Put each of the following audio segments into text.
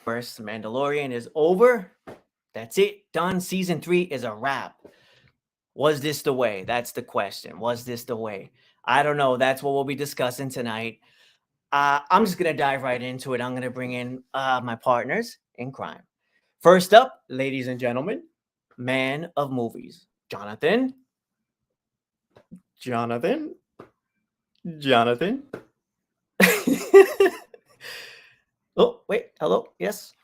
First, Mandalorian is over. That's it. Done. Season 3 is a wrap. Was this the way? That's the question. Was this the way? I don't know. That's what we'll be discussing tonight. I'm just going to dive right into it. I'm going to bring in my partners in crime. First up, ladies and gentlemen, man of movies, Jonathan. Jonathan. Jonathan. Oh, wait. Hello. Yes.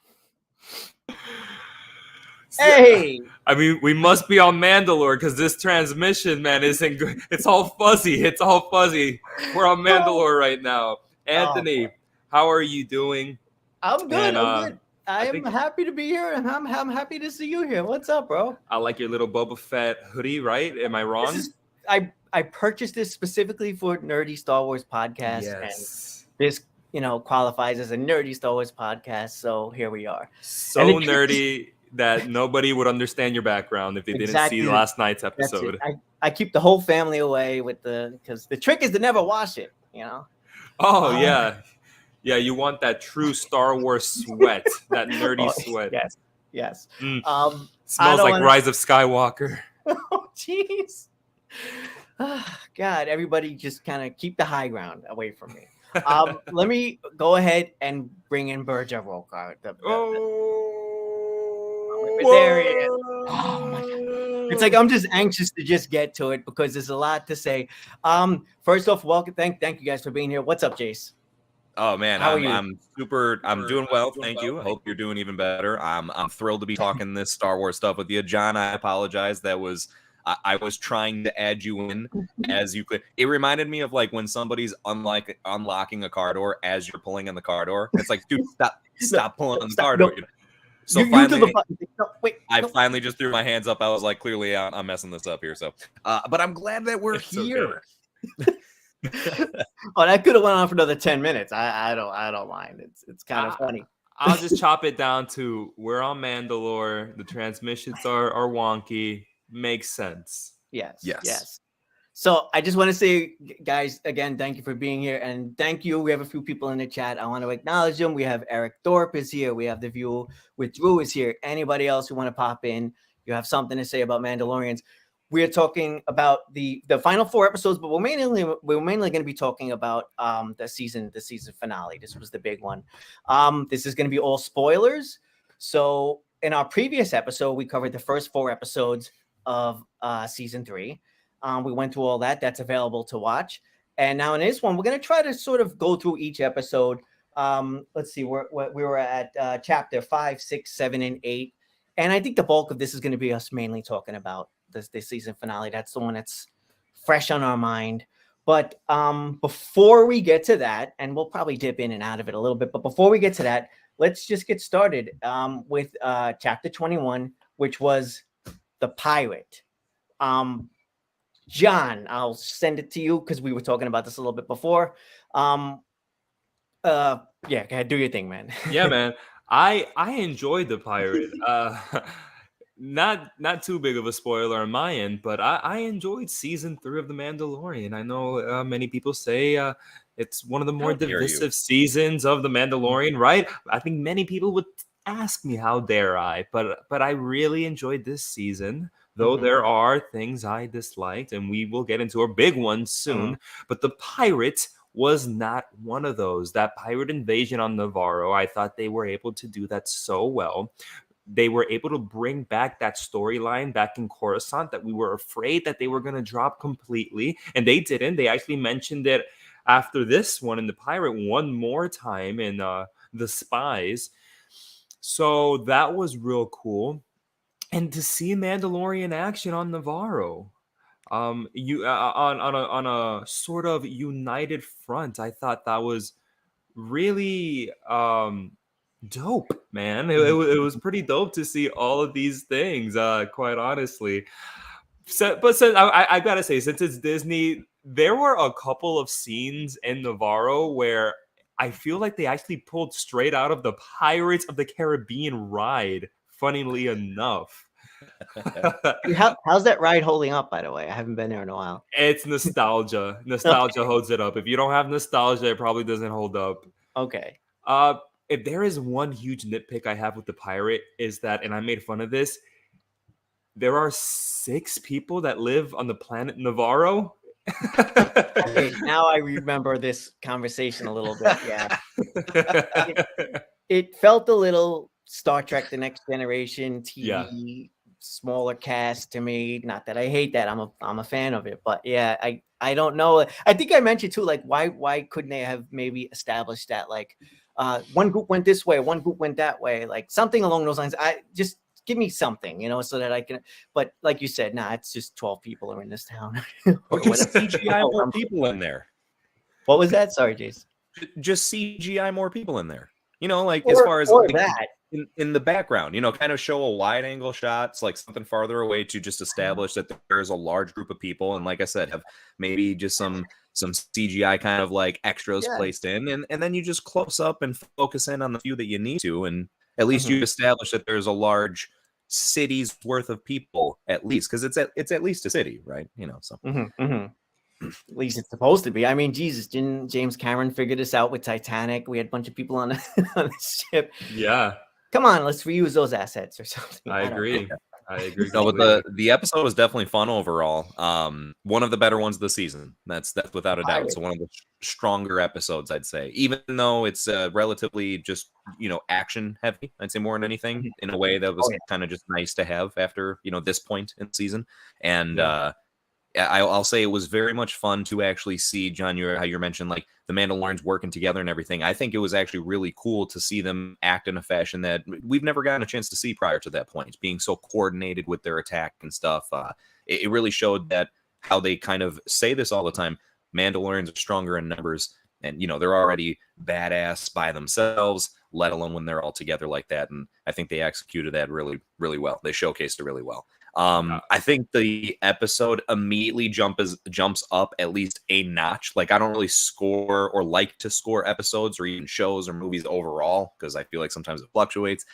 Hey. I mean, we must be on Mandalore because this transmission, man, isn't good. It's all fuzzy. It's all fuzzy. We're on Mandalore right now. Anthony, how are you doing? I'm good. I'm good. I'm happy to be here, and I'm happy to see you here. What's up, bro? I like your little Boba Fett hoodie, right? Am I wrong? I purchased this specifically for Nerdy Star Wars podcast, yes. And this qualifies as a Nerdy Star Wars podcast. So here we are. So nerdy that nobody would understand your background if they didn't see last night's episode. I keep the whole family away because the trick is to never wash it. Oh yeah. Yeah, you want that true Star Wars sweat, that nerdy sweat. Yes. Smells like Rise of Skywalker. Oh, jeez. God, everybody just kind of keep the high ground away from me. Let me go ahead and bring in Berger Rokar. There he is. Oh, my God. It's like I'm just anxious to just get to it because there's a lot to say. First off, welcome. Thank you guys for being here. What's up, Jace? Oh man, I'm doing well, thank you. Hope you're doing even better. I'm thrilled to be talking this Star Wars stuff with you, John. I apologize. I was trying to add you in as you could. It reminded me of like when somebody's unlocking a car door as you're pulling in the car door. It's like, dude, stop pulling on the car door. So I finally just threw my hands up. I was like, clearly I'm messing this up here. So, but I'm glad that we're here. Okay. Oh, that could have went on for another 10 minutes. I don't mind. It's kind of funny. I'll just chop it down to we're on Mandalore. The transmissions are wonky. Makes sense. Yes. So I just want to say, guys, again, thank you for being here, and thank you. We have a few people in the chat. I want to acknowledge them. We have Eric Thorpe is here. We have The View with Drew is here. Anybody else who want to pop in, you have something to say about Mandalorians. We're talking about the final 4 episodes, but we're mainly going to be talking about the season finale. This was the big one. This is going to be all spoilers. So in our previous episode, we covered the first 4 episodes of season 3. We went through all that. That's available to watch. And now in this one, we're going to try to sort of go through each episode. Let's see, we were at chapter 5, 6, 7, and 8. And I think the bulk of this is going to be us mainly talking about this season finale. That's the one that's fresh on our mind. But before we get to that, and we'll probably dip in and out of it a little bit, but before we get to that, let's just get started with chapter 21, which was the pirate. John, I'll send it to you because we were talking about this a little bit before. Yeah, go ahead, do your thing, man. Yeah, man. I enjoyed the pirate. Not too big of a spoiler on my end, but I enjoyed season 3 of The Mandalorian. I know many people say it's one of the more divisive seasons of The Mandalorian, right? I think many people would ask me how dare I, but I really enjoyed this season, though there are things I disliked, and we will get into a big one soon. But the pirate was not one of those. That pirate invasion on Navarro, I thought they were able to do that so well. They were able to bring back that storyline back in Coruscant that we were afraid that they were going to drop completely. And they didn't. They actually mentioned it after this one in the pirate one more time in The Spies. So that was real cool. And to see Mandalorian action on Navarro, on a sort of united front, I thought that was really dope, man. It was pretty dope to see all of these things, quite honestly. But since I gotta say, since it's Disney, there were a couple of scenes in Navarro where I feel like they actually pulled straight out of the Pirates of the Caribbean ride, funnily enough. How's that ride holding up, by the way? I haven't been there in a while. It's nostalgia. Nostalgia holds it up. If you don't have nostalgia, it probably doesn't hold up. Okay. if there is one huge nitpick I have with the pirate is that, and I made fun of this, there are 6 people that live on the planet Navarro. Okay, now I remember this conversation a little bit. Yeah. It felt a little Star Trek: The Next Generation TV, smaller cast to me. Not that I hate that. I'm a fan of it, but yeah, I don't know. I think I mentioned too, like why couldn't they have maybe established that like one group went this way, one group went that way, like something along those lines. I just give me something, so that I can. But like you said, it's just 12 people are in this town. Or just CGI more people in there. What was that? Sorry, Jace. Just CGI more people in there. Like or, as far as like, that in the background, kind of show a wide angle shots, like something farther away to just establish that there's a large group of people. And like I said, have maybe just some CGI kind of like extras placed in. And then you just close up and focus in on the few that you need to. And at least you establish that there's a large city's worth of people, at least, because it's at least a city, right? So. At least it's supposed to be. I mean, Jesus, didn't James Cameron figure this out with Titanic? We had a bunch of people on the ship. Yeah. Come on, let's reuse those assets or something. I agree. No, but the episode was definitely fun overall. One of the better ones of the season. That's without a doubt. So one of the stronger episodes, I'd say. Even though it's relatively just action heavy, I'd say more than anything, in a way that was kind of just nice to have after this point in the season. And I'll say it was very much fun to actually see, John, how you mentioned like the Mandalorians working together and everything. I think it was actually really cool to see them act in a fashion that we've never gotten a chance to see prior to that point, being so coordinated with their attack and stuff. It really showed that how they kind of say this all the time. Mandalorians are stronger in numbers, and they're already badass by themselves, let alone when they're all together like that. And I think they executed that really, really well. They showcased it really well. I think the episode immediately jumps up at least a notch. Like, I don't really score or like to score episodes or even shows or movies overall, because I feel like sometimes it fluctuates.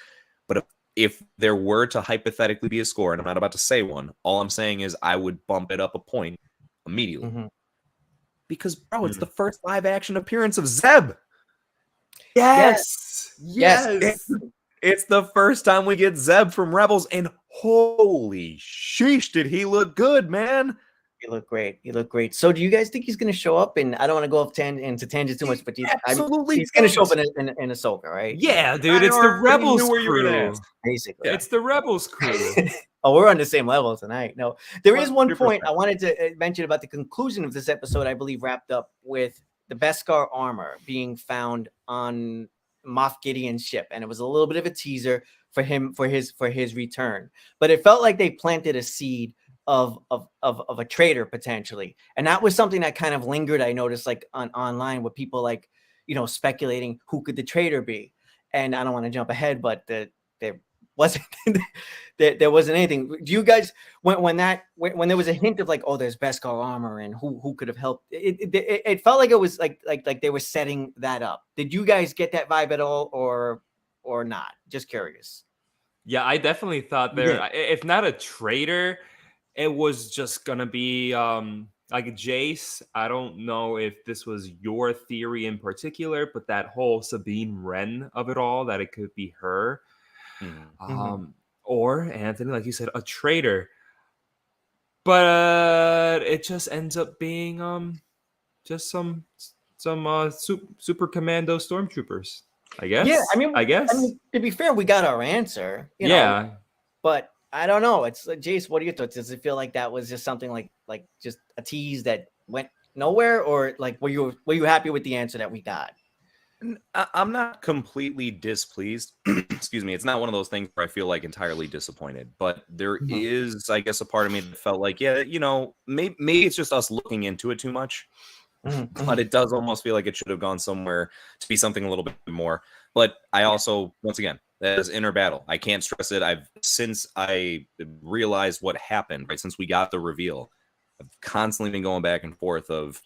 But if there were to hypothetically be a score, and I'm not about to say one, all I'm saying is I would bump it up a point immediately. Because, bro, it's the first live action appearance of Zeb. Yes. It's the first time we get Zeb from Rebels, and holy sheesh, did he look good, man? He looked great. So do you guys think he's going to show up? And I don't want to go off into tangents too much, but he's going to show up in Ahsoka, right? Yeah, dude, it's the Rebels crew. Basically. It's the Rebels crew. Oh, we're on the same level tonight. No, there is one point I wanted to mention about the conclusion of this episode. I believe wrapped up with the Beskar armor being found on Moff Gideon's ship, and it was a little bit of a teaser for him for his return. But it felt like they planted a seed of a traitor potentially, and that was something that kind of lingered. I noticed like online with people like speculating who could the traitor be. And I don't want to jump ahead, but there wasn't there wasn't anything. Do you guys when there was a hint of like, oh, there's Beskar armor and who could have helped? It felt like it was like they were setting that up. Did you guys get that vibe at all, or not? Just curious. Yeah, I definitely thought if not a traitor, it was just gonna be like Jace. I don't know if this was your theory in particular, but that whole Sabine Wren of it all, that it could be her. Or Anthony, like you said, a traitor. But it just ends up being just some super commando stormtroopers, I guess. Yeah, I mean, to be fair, we got our answer. You know, but I don't know. It's Jace, what are your thoughts? Does it feel like that was just something like just a tease that went nowhere, or like were you happy with the answer that we got? I'm not completely displeased. Excuse me. It's not one of those things where I feel like entirely disappointed, but there is, I guess, a part of me that felt like, maybe it's just us looking into it too much, but it does almost feel like it should have gone somewhere to be something a little bit more. But I also, once again, that is inner battle. I can't stress it. Since I realized what happened, right, since we got the reveal, I've constantly been going back and forth of,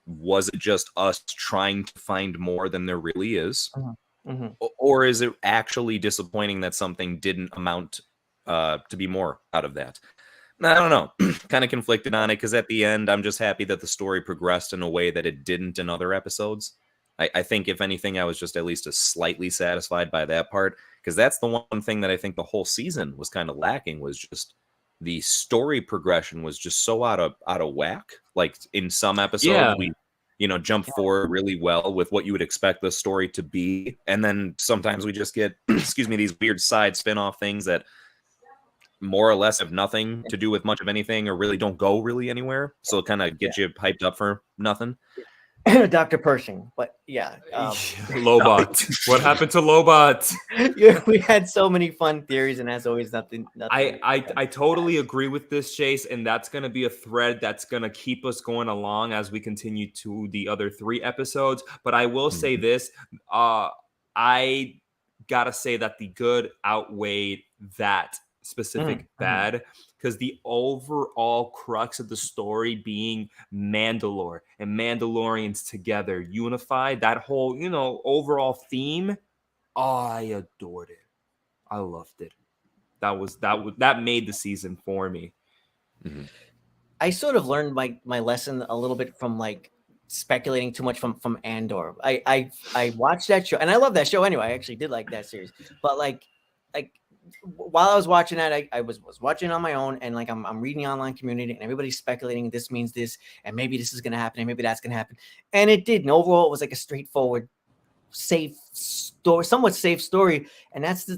was it just us trying to find more than there really is? Or is it actually disappointing that something didn't amount to be more out of that? I don't know. Kind of conflicted on it, because at the end, I'm just happy that the story progressed in a way that it didn't in other episodes. I think if anything, I was just at least slightly satisfied by that part, because that's the one thing that I think the whole season was kind of lacking, was just the story progression was just so out of whack. Like in some episodes, we jump forward really well with what you would expect the story to be, and then sometimes we just get these weird side spin-off things that more or less have nothing to do with much of anything, or really don't go really anywhere. So it kind of gets you hyped up for nothing. Dr. Pershing, but Lobot. What happened to Lobot? We had so many fun theories, and as always, nothing. I totally agree with this, Jace, and that's going to be a thread that's going to keep us going along as we continue to the other 3 episodes. But I will say this, I gotta say that the good outweighed that specific bad, because the overall crux of the story being Mandalore and Mandalorians together, unified, that whole, overall theme, I adored it. I loved it. That made the season for me. I sort of learned my lesson a little bit from like speculating too much from Andor. I watched that show, and I love that show anyway. I actually did like that series, but like while I was watching that, I was watching on my own, and like I'm reading the online community, and everybody's speculating this means this, and maybe this is gonna happen, and maybe that's gonna happen, and it did. And overall, it was like a straightforward, safe story, somewhat safe story, and that's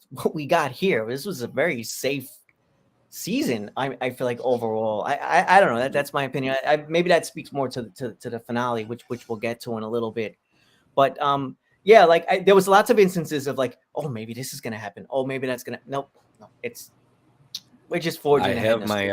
what we got here. This was a very safe season. I feel like overall, I don't know. That's my opinion. Maybe that speaks more to the finale, which we'll get to in a little bit, but yeah, like there was lots of instances of like, oh, maybe this is gonna happen. Oh, maybe that's gonna. Nope, no, we're just forging. I have my.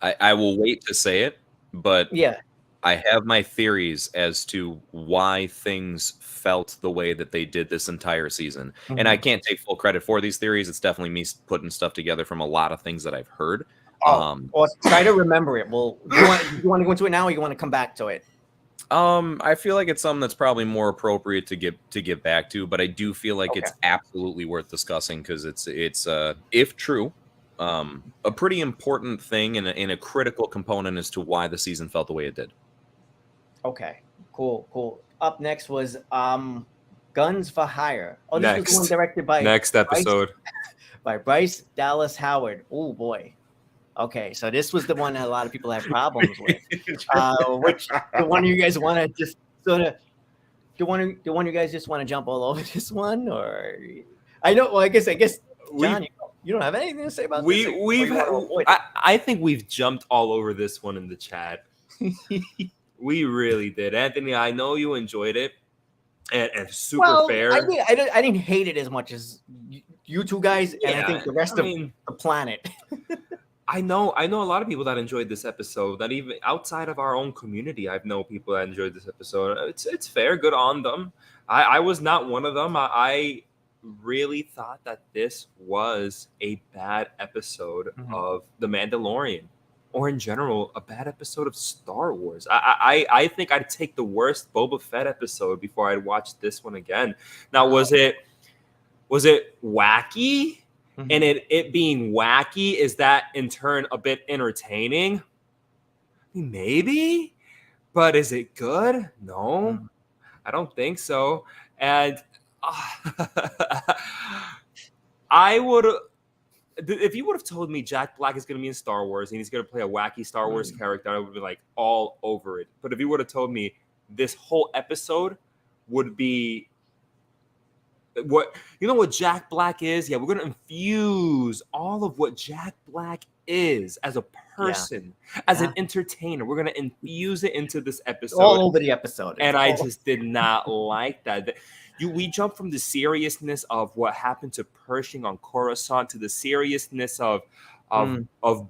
I will wait to say it, but yeah, I have my theories as to why things felt the way that they did this entire season, and I can't take full credit for these theories. It's definitely me putting stuff together from a lot of things that I've heard. Well, try to remember it. Well, you want to go into it now, or you want to come back to it? I feel like it's something that's probably more appropriate to get back to, but I do feel like it's absolutely worth discussing, because it's if true, a pretty important thing and a critical component as to why the season felt the way it did. Okay, cool. Up next was Guns for Hire. Oh, this was the one directed by next episode by Bryce Dallas Howard. Oh boy. Okay, so this was the one that a lot of people have problems with. Which the one you guys want to just sort of, the one you guys just want to jump all over this one, or I know. Well, I guess John, you don't have anything to say about this. I think we've jumped all over this one in the chat. We really did, Anthony. I know you enjoyed it, and super fair. I didn't hate it as much as you two guys, and I think the rest of the planet. I know a lot of people that enjoyed this episode, that even outside of our own community, I've known people that enjoyed this episode. It's fair, good on them. I was not one of them. I really thought that this was a bad episode of The Mandalorian, or in general, a bad episode of Star Wars. I think I'd take the worst Boba Fett episode before I'd watch this one again. Now, was it wacky? And it being wacky, is that in turn a bit entertaining? Maybe, but is it good? No, I don't think so. And I would, if you would have told me Jack Black is going to be in Star Wars and he's going to play a wacky Star Wars character, I would be like all over it. But if you would have told me this whole episode would be what Jack Black is, we're going to infuse all of what Jack Black is as a person, as an entertainer. We're going to infuse it into this episode, all over the episode, and I just did not like that. We jump from the seriousness of what happened to Pershing on Coruscant to the seriousness of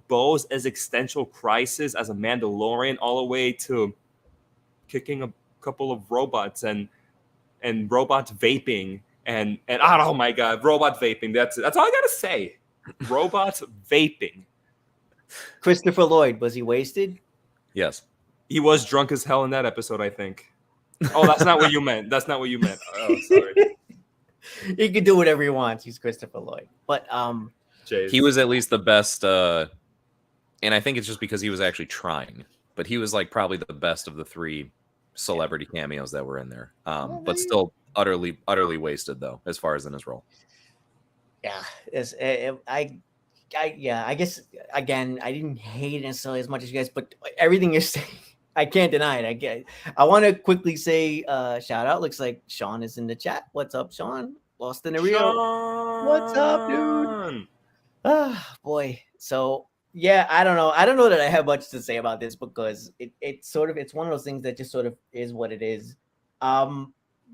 Bo's existential crisis as a Mandalorian, all the way to kicking a couple of robots and robots vaping. And oh my God, robot vaping. That's all I gotta say. Robots vaping. Christopher Lloyd, was he wasted? Yes. He was drunk as hell in that episode, I think. Oh, that's not what you meant. That's not what you meant. Oh, sorry. He can do whatever he wants. He's Christopher Lloyd. But Jace. He was at least the best, and I think it's just because he was actually trying. But he was like probably the best of the 3 celebrity cameos that were in there. But still utterly wasted though, as far as in his role. Yeah, I guess again, I didn't hate it necessarily as much as you guys, but everything you're saying, I can't deny it. I want to quickly say shout out. Looks like Shawn is in the chat. What's up, Shawn? Lost in the Rio. What's up, dude? Ah, boy. So yeah, I don't know. I don't know that I have much to say about this because it's one of those things that just sort of is what it is.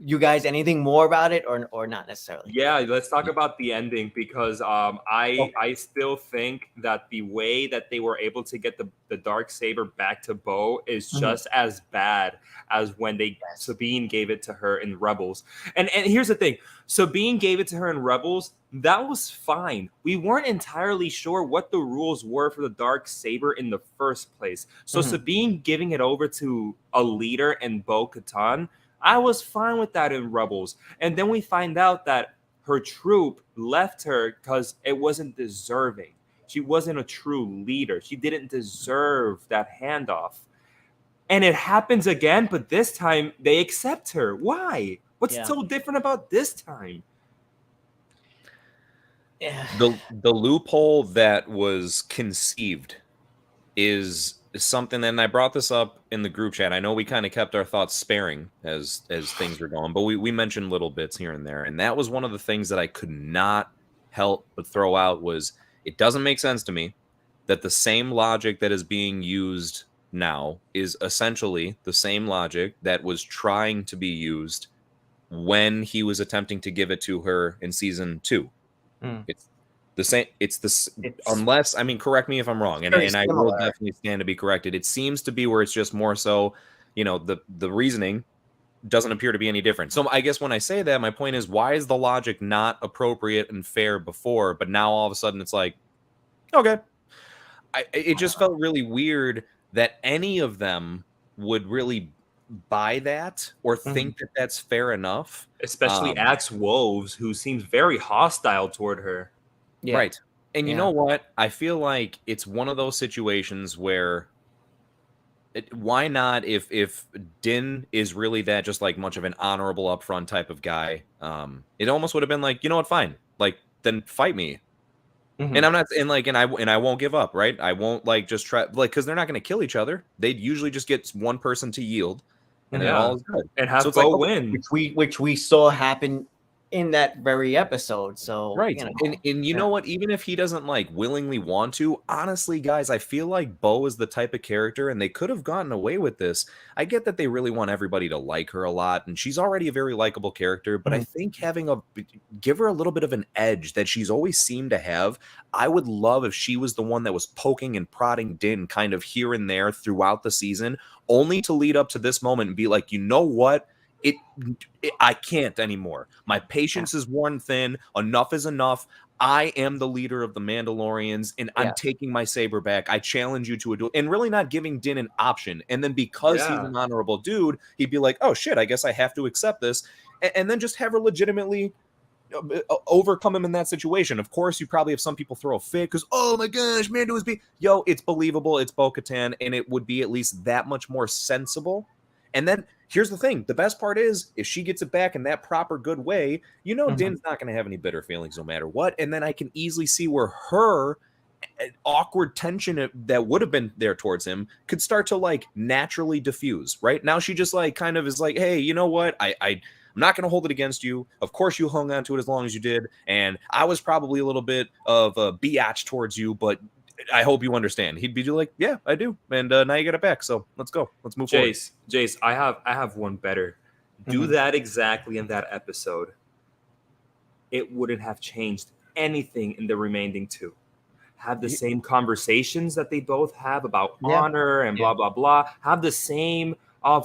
You guys, anything more about it or not necessarily? Yeah, let's talk about the ending because I still think that the way that they were able to get the dark saber back to Bo is just as bad as when Sabine gave it to her in Rebels. And here's the thing. Sabine gave it to her in Rebels. That was fine. We weren't entirely sure what the rules were for the dark saber in the first place. So Sabine giving it over to a leader in Bo-Katan, I was fine with that in Rebels. And then we find out that her troop left her because it wasn't deserving. She wasn't a true leader. She didn't deserve that handoff. And it happens again, but this time they accept her. Why? What's so different about this time? Yeah. The loophole that was conceived is something, and I brought this up in the group chat. I know we kind of kept our thoughts sparing as things were going, but we mentioned little bits here and there, and that was one of the things that I could not help but throw out was it doesn't make sense to me that the same logic that is being used now is essentially the same logic that was trying to be used when he was attempting to give it to her in season 2. It's the same. Unless, I mean, correct me if I'm wrong, and I will definitely stand to be corrected. It seems to be where it's just more so, the reasoning doesn't appear to be any different. So I guess when I say that, my point is, why is the logic not appropriate and fair before, but now all of a sudden it's like, okay. It just felt really weird that any of them would really buy that or think that that's fair enough. Especially Axe Wolves, who seems very hostile toward her. Yeah. Right. And you know what? I feel like it's one of those situations where why not, if Din is really that just like much of an honorable upfront type of guy, it almost would have been like, you know what, fine. Like, then fight me. And I'm not, and I won't give up, right? I won't like just try, like, because they're not going to kill each other. They'd usually just get one person to yield, and then all is good. And have Bo win, which we saw happen in that very episode. So right, and you know what? Even if he doesn't like willingly want to, honestly, guys, I feel like Bo is the type of character, and they could have gotten away with this. I get that they really want everybody to like her a lot, and she's already a very likable character. But I think give her a little bit of an edge that she's always seemed to have. I would love if she was the one that was poking and prodding Din kind of here and there throughout the season, only to lead up to this moment and be like, you know what? I can't anymore. My patience is worn thin. Enough is enough. I am the leader of the Mandalorians, and I'm taking my saber back. I challenge you to a duel, and really not giving Din an option. And then because he's an honorable dude, he'd be like, oh shit, I guess I have to accept this. And then just have her legitimately overcome him in that situation. Of course, you probably have some people throw a fit because, oh my gosh, Mando is it's believable. It's Bo-Katan, and it would be at least that much more sensible. And then here's the thing. The best part is if she gets it back in that proper good way, Din's not going to have any bitter feelings no matter what. And then I can easily see where her awkward tension that would have been there towards him could start to like naturally diffuse. Right now, she just like kind of is like, hey, you know what? I'm not going to hold it against you. Of course, you hung on to it as long as you did. And I was probably a little bit of a biatch towards you, but I hope you understand. He'd be like, yeah, I do. And now you get it back. So let's go. Let's move forward. Jace, I have one better. Do that exactly in that episode. It wouldn't have changed anything in the remaining 2. Have the same conversations that they both have about honor and blah, blah, blah. Have the same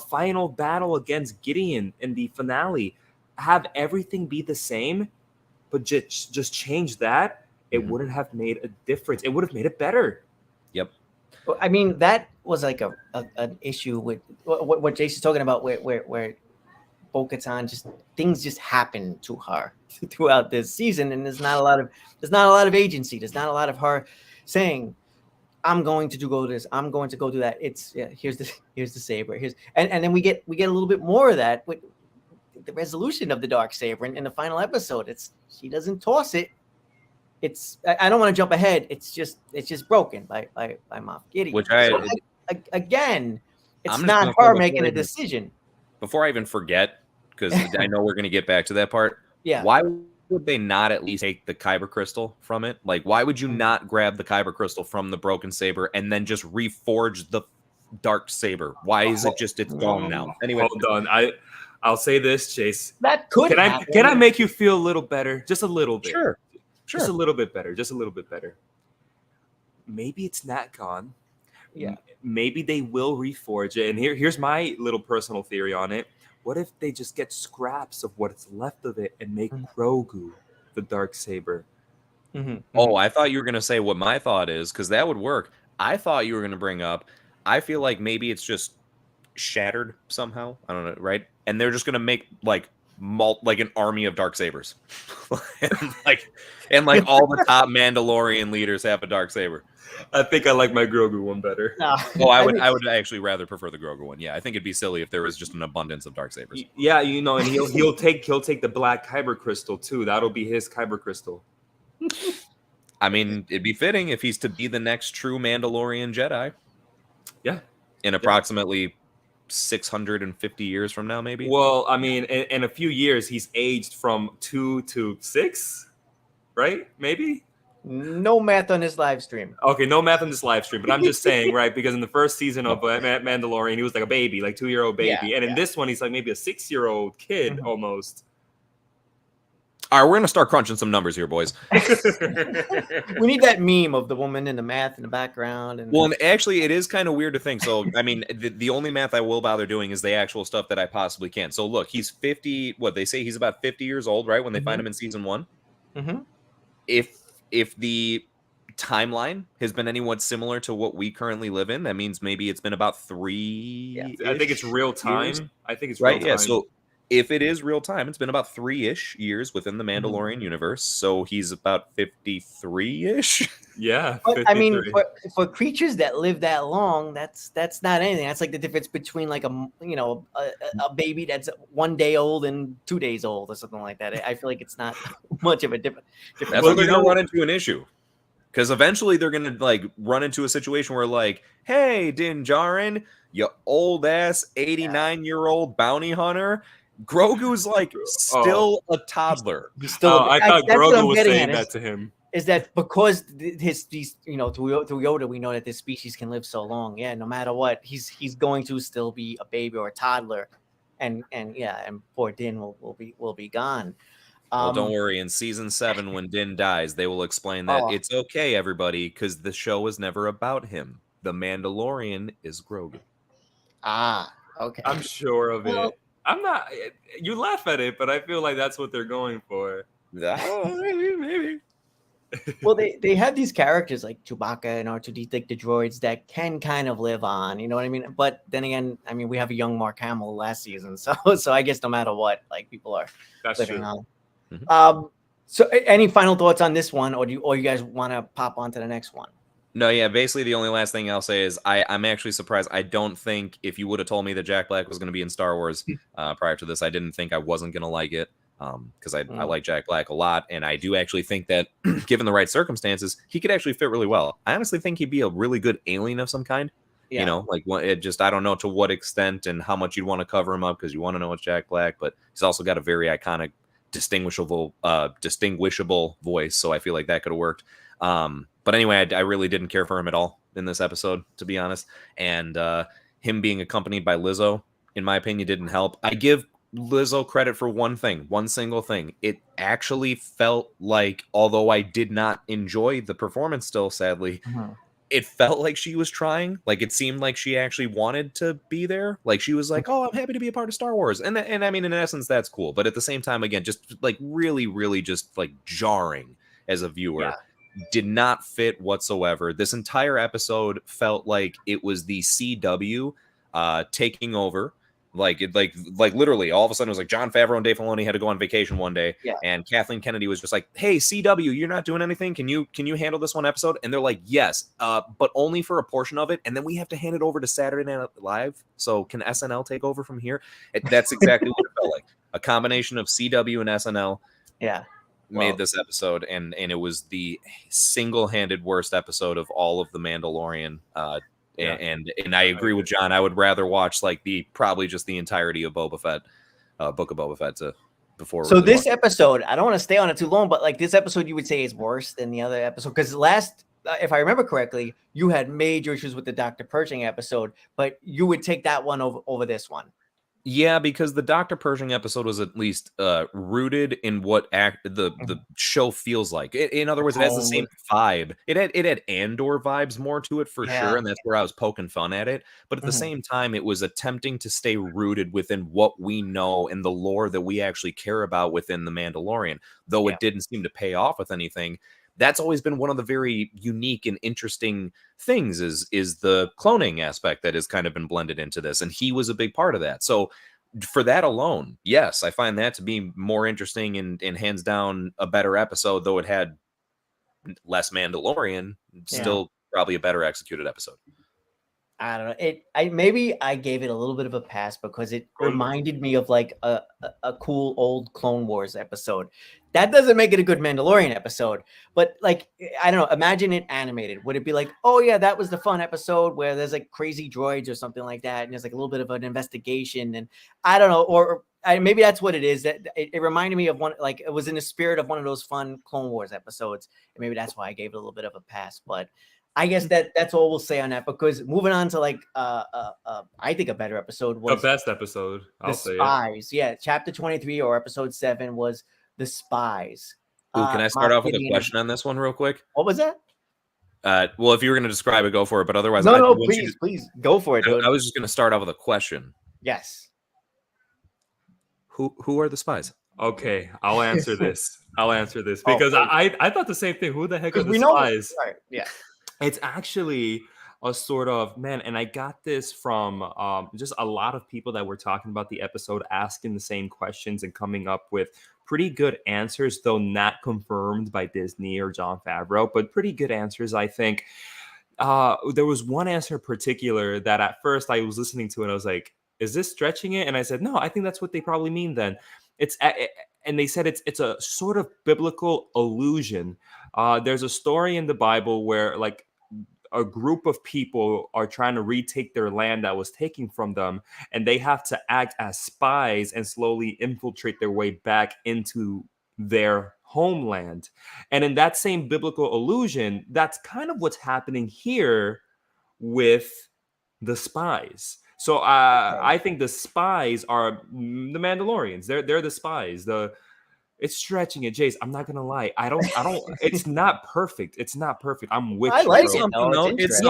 final battle against Gideon in the finale. Have everything be the same, but just change that. It wouldn't have made a difference. It would have made it better. Yep. Well, I mean, that was like an issue with what Jason's talking about, where Bo-Katan things just happen to her throughout this season, and there's not a lot of agency. There's not a lot of her saying, I'm going to go this. I'm going to go do that. It's here's the saber. And then we get a little bit more of that with the resolution of the dark saber in the final episode. She doesn't toss it. I don't want to jump ahead. It's just broken by Moff Gideon. Which again, it's not her making a decision. Before I even forget, because I know we're going to get back to that part. Yeah. Why would they not at least take the kyber crystal from it? Like, why would you not grab the kyber crystal from the broken saber and then just reforge the dark saber? Why is it just it's gone now? Anyway, hold on. I'll say this, Chase. That could can I make you feel a little better? Just a little bit. Sure. Just a little bit better. Just a little bit better. Maybe it's not gone. Yeah. Maybe they will reforge it. And here's my little personal theory on it. What if they just get scraps of what's left of it and make Grogu the dark saber? Mm-hmm. Oh, I thought you were going to say what my thought is, because that would work. I thought you were going to bring up, I feel like maybe it's just shattered somehow. I don't know, right? And they're just going to make like an army of dark sabers. and all the top Mandalorian leaders have a dark saber. I think I like my Grogu one better. No. Oh, I would actually rather prefer the Grogu one. Yeah, I think it'd be silly if there was just an abundance of dark sabers. Yeah, and he'll take the black kyber crystal too. That'll be his kyber crystal. I mean, it'd be fitting if he's to be the next true Mandalorian Jedi. Yeah, in approximately 650 years from now, maybe. Well, I mean, in a few years, he's aged from 2 to 6, right? Maybe. No math on this live stream. Okay, no math on this live stream, but I'm just saying, right? Because in the first season of Mandalorian, he was like a baby, like 2-year-old baby, and in this one, he's like maybe a 6-year-old kid almost. All right, we're gonna start crunching some numbers here, boys. We need that meme of the woman in the math in the background. And actually, it is kind of weird to think. So, I mean, the only math I will bother doing is the actual stuff that I possibly can. So, look, he's 50. What they say, he's about 50 years old, right? When they find him in season 1. Mm-hmm. If the timeline has been anyone similar to what we currently live in, that means maybe it's been about 3. Yeah, I think it's real time. Years. I think it's right. Real time. Yeah. So if it is real time, it's been about 3-ish years within the Mandalorian universe. So he's about 53-ish. Yeah. But, I mean, for creatures that live that long, that's not anything. That's like the difference between like a baby that's 1 day old and 2 days old or something like that. I feel like it's not much of a difference. That's where they're gonna run into an issue. Because eventually they're gonna like run into a situation where like, hey, Din Djarin, you old ass 89-year-old bounty hunter. Grogu's like still a toddler. He's still. I thought Grogu was saying that to him. Is that because these through Yoda we know that this species can live so long? Yeah, no matter what, he's going to still be a baby or a toddler, and poor Din will be gone. Well, don't worry. In season 7, when Din dies, they will explain that it's okay, everybody, because the show is never about him. The Mandalorian is Grogu. Ah, okay. I'm sure of it. I'm not. You laugh at it, but I feel like that's what they're going for. Maybe. Well, they have these characters like Chewbacca and R2D, like the droids that can kind of live on. You know what I mean? But then again, I mean, we have a young Mark Hamill last season, so I guess no matter what, like people are living on. Mm-hmm. So, any final thoughts on this one, or you guys want to pop on to the next one? No, yeah. Basically, the only last thing I'll say is I'm actually surprised. I don't think if you would have told me that Jack Black was going to be in Star Wars prior to this, I didn't think I wasn't going to like it because I like Jack Black a lot, and I do actually think that given the right circumstances, he could actually fit really well. I honestly think he'd be a really good alien of some kind. Yeah. You know, like I don't know to what extent and how much you'd want to cover him up because you want to know it's Jack Black, but he's also got a very iconic, distinguishable voice, so I feel like that could have worked. But anyway, I really didn't care for him at all in this episode, to be honest. And him being accompanied by Lizzo, in my opinion, didn't help. I give Lizzo credit for one single thing. It actually felt like, although I did not enjoy the performance still, sadly, it felt like she was trying. Like it seemed like she actually wanted to be there. Like she was like, oh, I'm happy to be a part of Star Wars. And I mean, in essence, that's cool. But at the same time, again, just like really, really just like jarring as a viewer. Yeah. Did not fit whatsoever. This entire episode felt like it was the CW taking over. Like literally, all of a sudden, it was like Jon Favreau and Dave Filoni had to go on vacation one day, and Kathleen Kennedy was just like, "Hey, CW, you're not doing anything. Can you handle this one episode?" And they're like, "Yes, but only for a portion of it, and then we have to hand it over to Saturday Night Live. So can SNL take over from here?" That's exactly what it felt like. A combination of CW and SNL. Yeah. Made this episode, and it was the single-handed worst episode of all of the Mandalorian. And I agree with John. I would rather watch like probably just the entirety of Boba Fett, Book of Boba Fett before. So this episode, I don't want to stay on it too long, but like this episode, you would say is worse than the other episode because if I remember correctly, you had major issues with the Dr. Pershing episode, but you would take that one over this one. Yeah, because the Dr. Pershing episode was at least rooted in what the show feels like. In other words, it has the same vibe. It had Andor vibes more to it for sure, and that's where I was poking fun at it. But at the same time, it was attempting to stay rooted within what we know and the lore that we actually care about within the Mandalorian. Though it didn't seem to pay off with anything. That's always been one of the very unique and interesting things is the cloning aspect that has kind of been blended into this. And he was a big part of that. So for that alone, yes, I find that to be more interesting and hands down a better episode, though it had less Mandalorian, still probably a better executed episode. I don't know. Maybe I gave it a little bit of a pass because it reminded me of like a cool old Clone Wars episode. That doesn't make it a good Mandalorian episode, but like, I don't know, imagine it animated. Would it be like, oh yeah, that was the fun episode where there's like crazy droids or something like that. And there's like a little bit of an investigation and I don't know, or maybe that's what it is. That it reminded me of one, like it was in the spirit of one of those fun Clone Wars episodes. And maybe that's why I gave it a little bit of a pass, but I guess that's all we'll say on that because moving on to like, I think a better episode was the best episode. I'll say Spies. Yeah. Chapter 23 or episode 7 was The Spies. Ooh, can I start off with a question on this one real quick? What was that? Well, if you were going to describe it, go for it. But otherwise, please go for it. Dude. I was just going to start off with a question. Yes. Who are the spies? Okay, I'll answer this. Because I thought the same thing. Who the heck are the spies? Right. Yeah. It's actually a sort of, man, and I got this from just a lot of people that were talking about the episode, asking the same questions and coming up with pretty good answers, though not confirmed by Disney or Jon Favreau, but pretty good answers, I think. There was one answer in particular that at first I was listening to and I was like, is this stretching it? And I said, no, I think that's what they probably mean then. And they said it's a sort of biblical allusion. There's a story in the Bible where like a group of people are trying to retake their land that was taken from them, and they have to act as spies and slowly infiltrate their way back into their homeland. And in that same biblical allusion, that's kind of what's happening here with the spies. So I think the spies are the Mandalorians. They're the spies. It's stretching it, Jace. I'm not gonna lie. I don't. It's not perfect. It's not perfect. I'm with you. I like bro. it. No, it's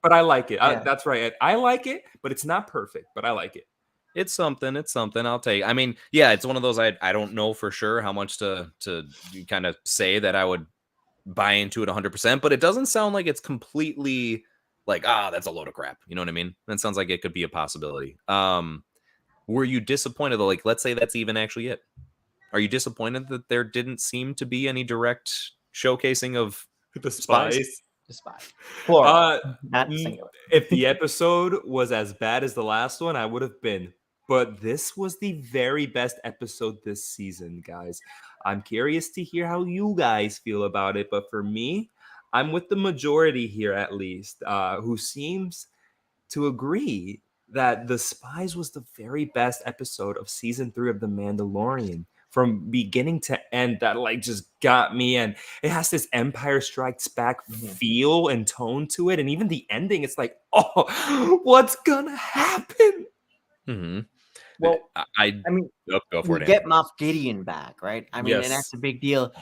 but I like it. Yeah. That's right. I like it, but it's not perfect. But I like it. It's something. I'll take. I mean, yeah, it's one of those. I don't know for sure how much to kind of say that I would buy into it 100%. But it doesn't sound like it's completely like that's a load of crap. You know what I mean? That sounds like it could be a possibility. Were you disappointed though? Like, let's say that's even actually it. Are you disappointed that there didn't seem to be any direct showcasing of the spies? The spies. Not singular. If the episode was as bad as the last one, I would have been. But this was the very best episode this season, guys. I'm curious to hear how you guys feel about it. But for me, I'm with the majority here, at least, who seems to agree that The Spies was the very best episode of season 3 of The Mandalorian. From beginning to end, that like just got me, and it has this Empire Strikes Back feel and tone to it, and even the ending, it's like, oh, what's gonna happen? Mm-hmm. Well, I mean, go for we it. Get Moff Gideon back, right? I mean, Yes. and that's a big deal.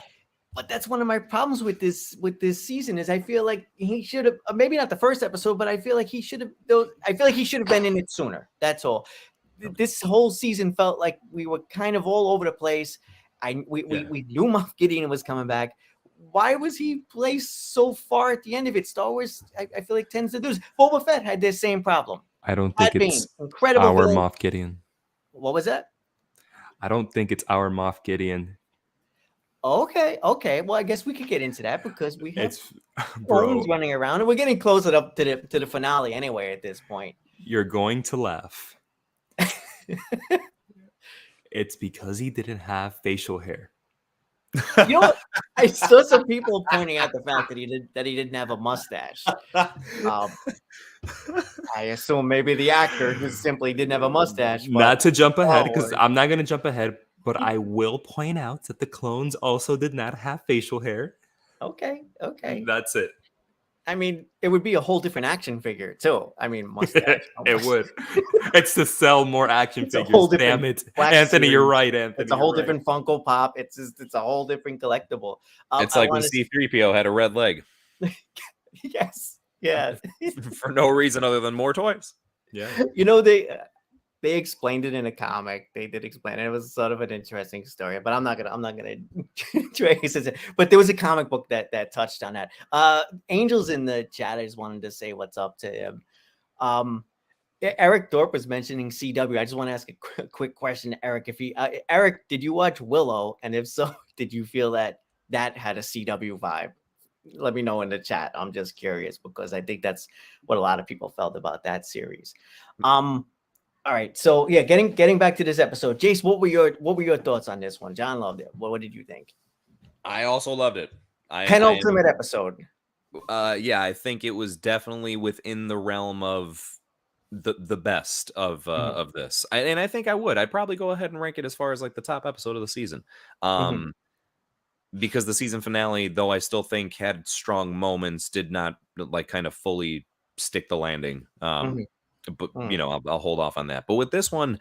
But that's one of my problems with this season is I feel like he should have maybe not the first episode, but I feel like he should have. I feel like he should have been in it sooner. That's all. This whole season felt like we were kind of all over the place. We knew Moff Gideon was coming back. Why was he placed so far at the end of it? Star Wars, I feel like tends to do this. Boba Fett had this same problem. I don't think it's incredible our villain. Moff Gideon. What was that? I don't think it's our Moff Gideon. Okay. Well, I guess we could get into that because we have bro running around, and we're getting closer up to the finale anyway. At this point, you're going to laugh. It's because he didn't have facial hair. You know what? I saw some people pointing out the fact that he didn't have a mustache. I assume maybe the actor just simply didn't have a mustache. But, not to jump ahead, because I'm not going to jump ahead, but I will point out that the clones also did not have facial hair. Okay. That's it. I mean, it would be a whole different action figure too. I mean, mustache. It would. It's to sell more action figures. Damn it, Anthony, you're right. Anthony, it's a whole different Funko Pop. It's a whole different collectible. It's like when C-3PO had a red leg. Yes. Yeah. For no reason other than more toys. Yeah. You know, they explained it in a comic. They did explain it. It was sort of an interesting story, but I'm not gonna trace it. But there was a comic book that touched on that. Angels in the chat, I just wanted to say what's up to him. Eric Thorpe was mentioning CW. I just want to ask a quick question to Eric. Eric, did you watch Willow? And if so, did you feel that had a CW vibe? Let me know in the chat. I'm just curious because I think that's what a lot of people felt about that series. All right, so yeah, getting back to this episode, Jace, what were your thoughts on this one? John loved it. What did you think? I also loved it. Penultimate episode. Yeah, I think it was definitely within the realm of the best of this, and I think I'd probably go ahead and rank it as far as like the top episode of the season. Because the season finale, though I still think had strong moments, did not like kind of fully stick the landing. But you know, I'll hold off on that. But with this one,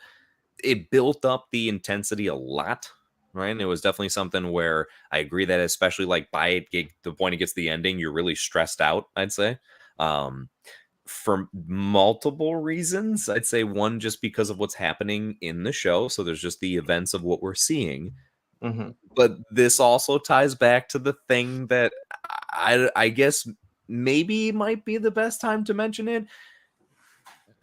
it built up the intensity a lot, right? And it was definitely something where I agree that, especially like by the point it gets to the ending, you're really stressed out, I'd say. For multiple reasons. I'd say one, just because of what's happening in the show. So there's just the events of what we're seeing. But this also ties back to the thing that I guess maybe might be the best time to mention it.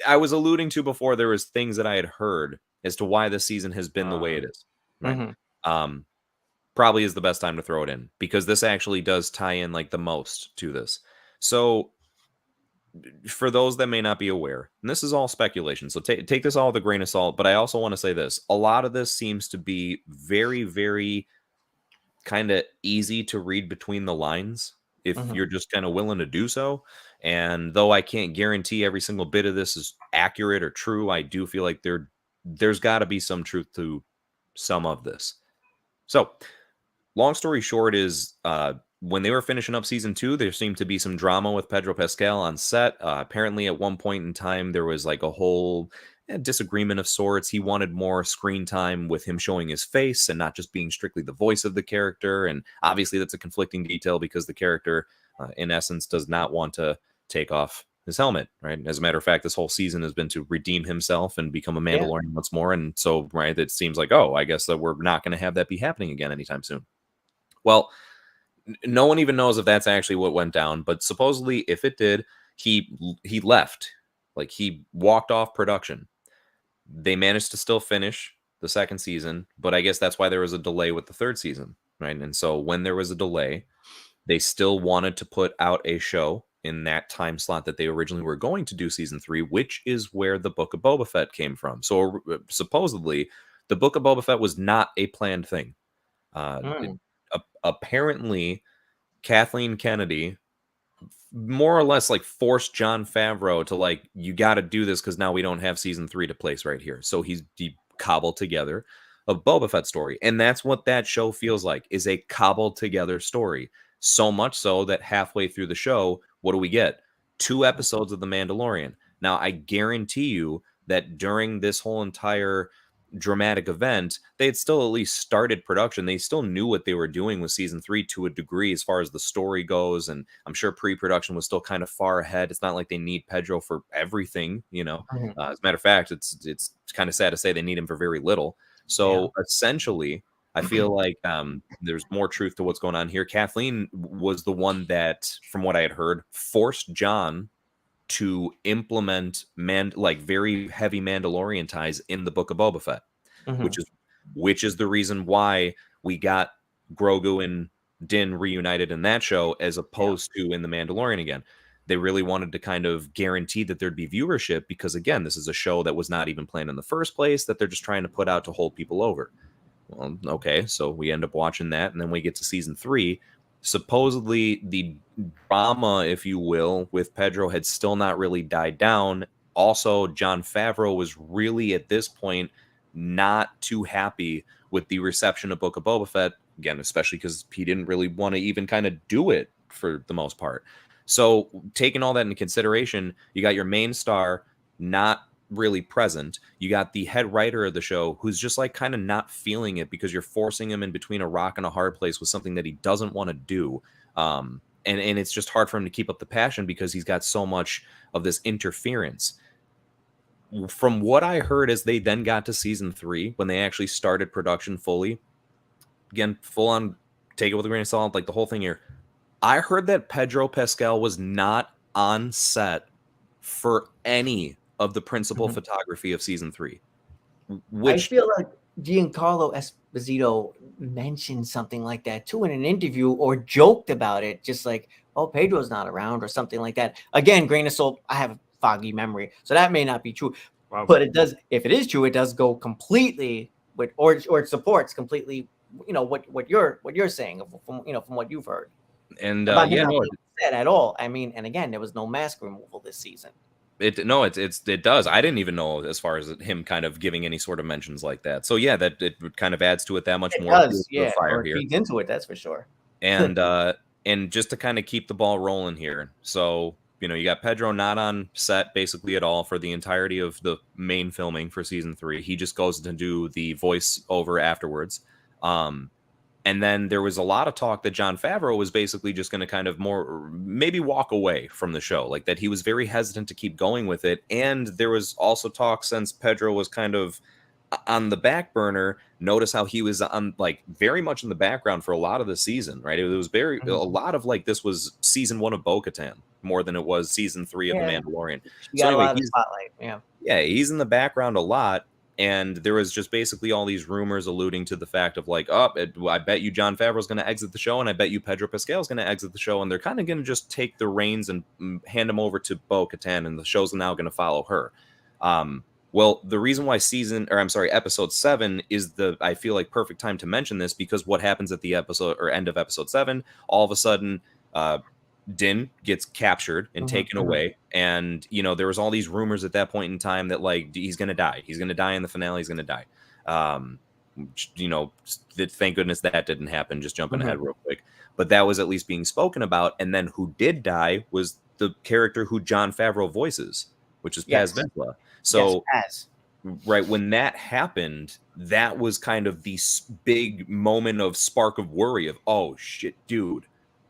I was alluding to before, there was things that I had heard as to why this season has been the way it is. Right? Probably is the best time to throw it in, because this actually does tie in like the most to this. So for those that may not be aware, and this is all speculation, so take this all with a grain of salt, but I also want to say this. A lot of this seems to be very, very kind of easy to read between the lines if you're just kind of willing to do so. And though I can't guarantee every single bit of this is accurate or true, I do feel like there's got to be some truth to some of this. So long story short is, when they were finishing up season 2, there seemed to be some drama with Pedro Pascal on set. Apparently, at one point in time, there was like a whole disagreement of sorts. He wanted more screen time with him showing his face and not just being strictly the voice of the character. And obviously, that's a conflicting detail because the character, in essence, does not want to take off his helmet, right? As a matter of fact, this whole season has been to redeem himself and become a Mandalorian once more. And so, right, it seems like, oh, I guess that we're not going to have that be happening again anytime soon. Well, no one even knows if that's actually what went down, but supposedly if it did, he left. Like, he walked off production. They managed to still finish the second season, but I guess that's why there was a delay with the third season, right? And so when there was a delay, they still wanted to put out a show in that time slot that they originally were going to do season 3, which is where the Book of Boba Fett came from. So supposedly the Book of Boba Fett was not a planned thing. Apparently, Kathleen Kennedy more or less like forced Jon Favreau to like, you got to do this because now we don't have season 3 to place right here. So he cobbled together a Boba Fett story. And that's what that show feels like, is a cobbled together story. So much so that halfway through the show, what do we get? 2 episodes of The Mandalorian. Now, I guarantee you that during this whole entire dramatic event, they had still at least started production. They still knew what they were doing with season 3 to a degree as far as the story goes, and I'm sure pre-production was still kind of far ahead. It's not like they need Pedro for everything, you know. As a matter of fact, it's kind of sad to say they need him for very little. So essentially, I feel like there's more truth to what's going on here. Kathleen was the one that, from what I had heard, forced John to implement like very heavy Mandalorian ties in the Book of Boba Fett, which is the reason why we got Grogu and Din reunited in that show as opposed to in the Mandalorian again. They really wanted to kind of guarantee that there'd be viewership because, again, this is a show that was not even planned in the first place, that they're just trying to put out to hold people over. Well, okay, so we end up watching that, and then we get to season 3. Supposedly, the drama, if you will, with Pedro had still not really died down. Also, Jon Favreau was really, at this point, not too happy with the reception of Book of Boba Fett, again, especially because he didn't really want to even kind of do it for the most part. So, taking all that into consideration, you got your main star not really present. You got the head writer of the show who's just like kind of not feeling it because you're forcing him in between a rock and a hard place with something that he doesn't want to do. And it's just hard for him to keep up the passion because he's got so much of this interference. From what I heard as they then got to season 3, when they actually started production fully, again, full on, take it with a grain of salt, like the whole thing here, I heard that Pedro Pascal was not on set for any of the principal photography of season 3. Which I feel like Giancarlo Esposito mentioned something like that too in an interview or joked about it, just like, oh, Pedro's not around or something like that. Again, grain of salt, I have a foggy memory, so that may not be true. Wow. But it does, if it is true, it does go completely with, or it supports completely, what you're saying from what you've heard. And not said at all. I mean, and again, there was no mask removal this season. It does. I didn't even know as far as him kind of giving any sort of mentions like that. So yeah, that it kind of adds to it that much more. Does, fire here. Feeds into it, that's for sure. And and just to kind of keep the ball rolling here. So, you got Pedro not on set basically at all for the entirety of the main filming for season 3. He just goes to do the voiceover afterwards. And then there was a lot of talk that Jon Favreau was basically just going to kind of more maybe walk away from the show, like that he was very hesitant to keep going with it. And there was also talk, since Pedro was kind of on the back burner, notice how he was on like very much in the background for a lot of the season, right? It was very a lot of like this was season 1 of Bo-Katan more than it was season 3 of The Mandalorian. So anyway, a lot of the spotlight. Yeah, he's in the background a lot. And there was just basically all these rumors alluding to the fact of like, I bet you Jon Favreau's going to exit the show, and I bet you Pedro Pascal's going to exit the show, and they're kind of going to just take the reins and hand them over to Bo-Katan, and the show's now going to follow her. Well, the reason why episode 7 is I feel like perfect time to mention this, because what happens at the episode or end of episode 7, all of a sudden, Din gets captured and taken away, and there was all these rumors at that point in time that like he's gonna die in the finale, he's gonna die. Thank goodness that didn't happen. Just jumping ahead real quick, but that was at least being spoken about. And then who did die was the character who Jon Favreau voices, which is Paz Vizsla. So right when that happened, that was kind of the big moment of spark of worry of, oh shit, dude.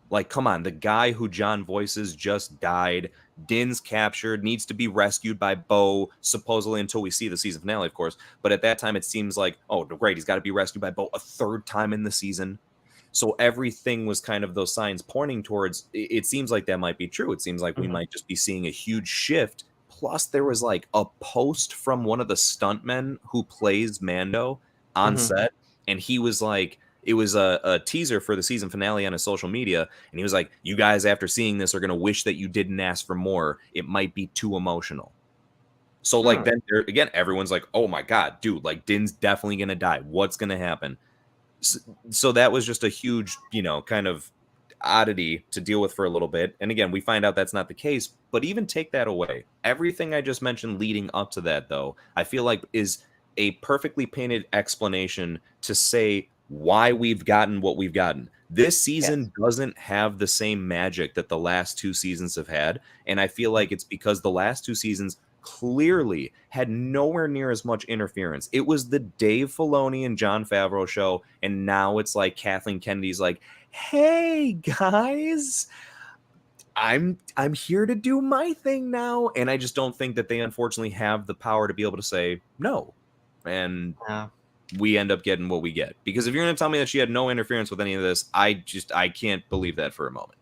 Like, come on, the guy who John voices just died. Din's captured, needs to be rescued by Bo, supposedly until we see the season finale, of course. But at that time, it seems like, oh, great, he's got to be rescued by Bo a third time in the season. So everything was kind of those signs pointing towards, it seems like that might be true. It seems like we might just be seeing a huge shift. Plus, there was like a post from one of the stuntmen who plays Mando on set, and he was like, it was a teaser for the season finale on his social media, and he was like, you guys, after seeing this, are going to wish that you didn't ask for more. It might be too emotional. So, like, then there, again, everyone's like, oh my God, dude, like, Din's definitely going to die. What's going to happen? So that was just a huge, kind of oddity to deal with for a little bit. And again, we find out that's not the case, but even take that away. Everything I just mentioned leading up to that, though, I feel like is a perfectly painted explanation to say why we've gotten what we've gotten. This season doesn't have the same magic that the last 2 seasons have had, and I feel like it's because the last 2 seasons clearly had nowhere near as much interference. It was the Dave Filoni and Jon Favreau show, and now it's like Kathleen Kennedy's like, hey guys, I'm here to do my thing now, and I just don't think that they unfortunately have the power to be able to say no. And we end up getting what we get. Because if you're going to tell me that she had no interference with any of this, I can't believe that for a moment.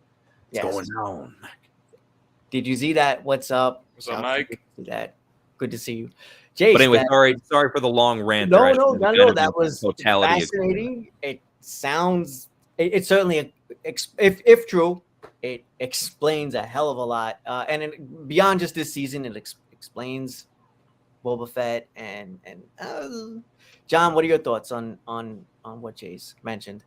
Yes. What's going on? Did you see that? What's up? What's up, Mike? Good to see that. Good to see you, Jace. But anyway, sorry for the long rant. No, not at all. That was totality fascinating. It sounds. It certainly, if true, it explains a hell of a lot. And beyond just this season, it explains Boba Fett and John. What are your thoughts on what Jace mentioned?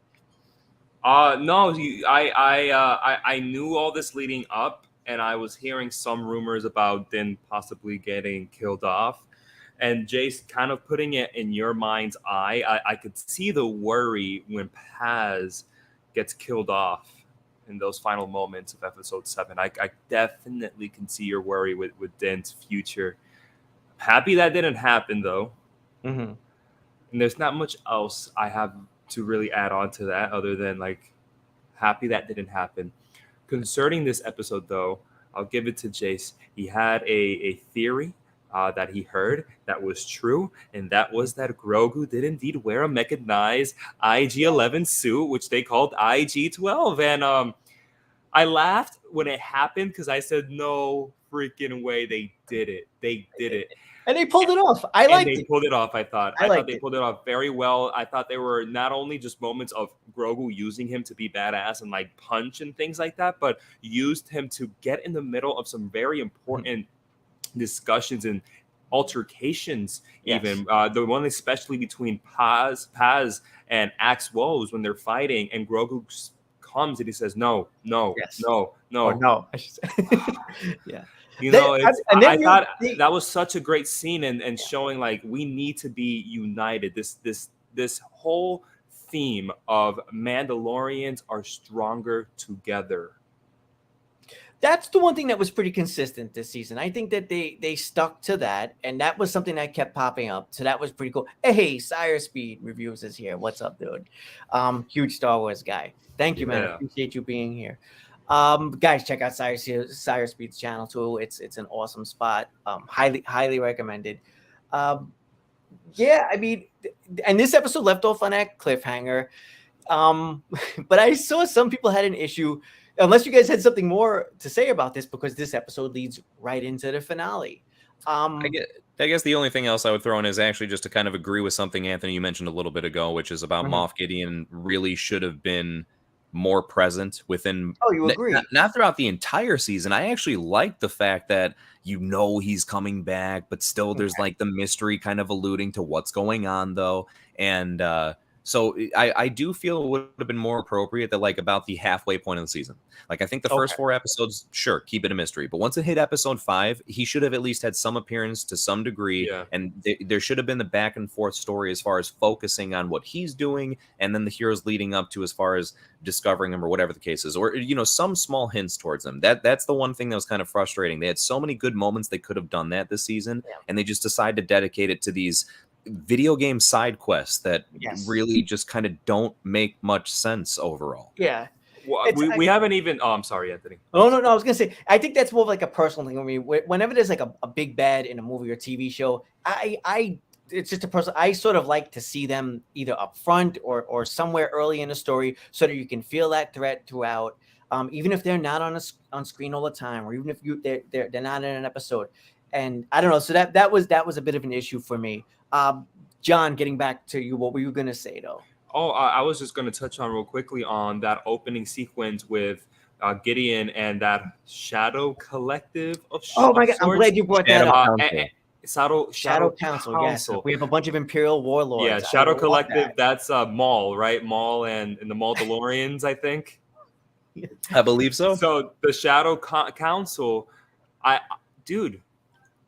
No, I knew all this leading up, and I was hearing some rumors about Din possibly getting killed off. And Jace, kind of putting it in your mind's eye, I could see the worry when Paz gets killed off in those final moments of episode 7. I definitely can see your worry with Din's future. Happy that didn't happen, though. Mm-hmm. And there's not much else I have to really add on to that other than happy that didn't happen. Concerning this episode, though, I'll give it to Jace. He had a theory that he heard that was true, and that was that Grogu did indeed wear a mechanized IG-11 suit, which they called IG-12. And I laughed when it happened because I said, no freaking way they did it. They did it. And they pulled it off. I liked it. They pulled it off, I thought. I thought they pulled it off very well. I thought they were not only just moments of Grogu using him to be badass and punch and things like that, but used him to get in the middle of some very important discussions and altercations. Yes. Even the one especially between Paz and Axe Woes when they're fighting, and Grogu comes and he says, no. Or no. I should say. Yeah. You know, I thought that was such a great scene and showing we need to be united. This whole theme of Mandalorians are stronger together. That's the one thing that was pretty consistent this season. I think that they stuck to that, and that was something that kept popping up. So that was pretty cool. Hey, Sire Speed Reviews is here. What's up, dude? Huge Star Wars guy. Thank you, man. Yeah. I appreciate you being here. Guys, check out Sire Speed's channel too. It's an awesome spot. Highly recommended. Yeah, I mean, and this episode left off on that cliffhanger. But I saw some people had an issue. Unless you guys had something more to say about this, because this episode leads right into the finale. I guess the only thing else I would throw in is actually just to kind of agree with something, Anthony, you mentioned a little bit ago, which is about Moff Gideon really should have been more present within. Oh, you agree? Not throughout the entire season. I actually like the fact that he's coming back, but still there's the mystery kind of alluding to what's going on, though. And so I do feel it would have been more appropriate that about the halfway point of the season. I think the first 4 episodes, sure, keep it a mystery. But once it hit episode 5, he should have at least had some appearance to some degree. Yeah. And there should have been the back and forth story as far as focusing on what he's doing and then the heroes leading up to as far as discovering him or whatever the case is. Or, some small hints towards them. That's the one thing that was kind of frustrating. They had so many good moments they could have done that this season. Yeah. And they just decided to dedicate it to these video game side quests that really just kind of don't make much sense overall. Yeah. Well, we haven't even. Oh, I'm sorry, Anthony. Oh no, I was gonna say. I think that's more of a personal thing for me. Whenever there's a big bad in a movie or TV show, it's just a personal. I sort of like to see them either up front or somewhere early in the story, so that you can feel that threat throughout. Even if they're not on screen all the time, or even if they're not in an episode. And I don't know. So that was a bit of an issue for me. John, getting back to you, what were you going to say, though? Oh, I was just going to touch on real quickly on that opening sequence with Gideon and that Shadow Collective of Oh, my God. I'm glad you brought that up. Shadow Council, yes. We have a bunch of Imperial warlords. Yeah, Shadow Collective, that's Maul, right? Maul and the Mandalorians, I think. I believe so. So the Shadow Council, dude,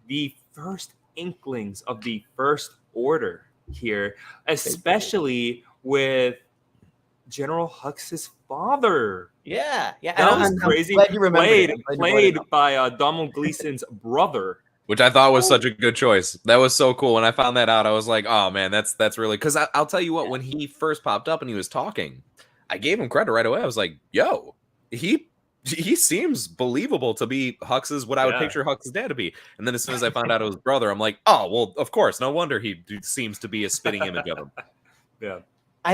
the first inklings of the First Order here, especially with General Hux's father. Yeah. That was crazy. Played by Donald Gleason's brother. Which I thought was such a good choice. That was so cool. When I found that out, I was like, oh, man, that's really... Because I'll tell you what, when he first popped up and he was talking, I gave him credit right away. I was like, yo, he seems believable to be Hux's, what I would picture Hux's dad to be. And then as soon as I found out it was brother, I'm like, oh, well, of course. No wonder he seems to be a spitting image of him. Yeah.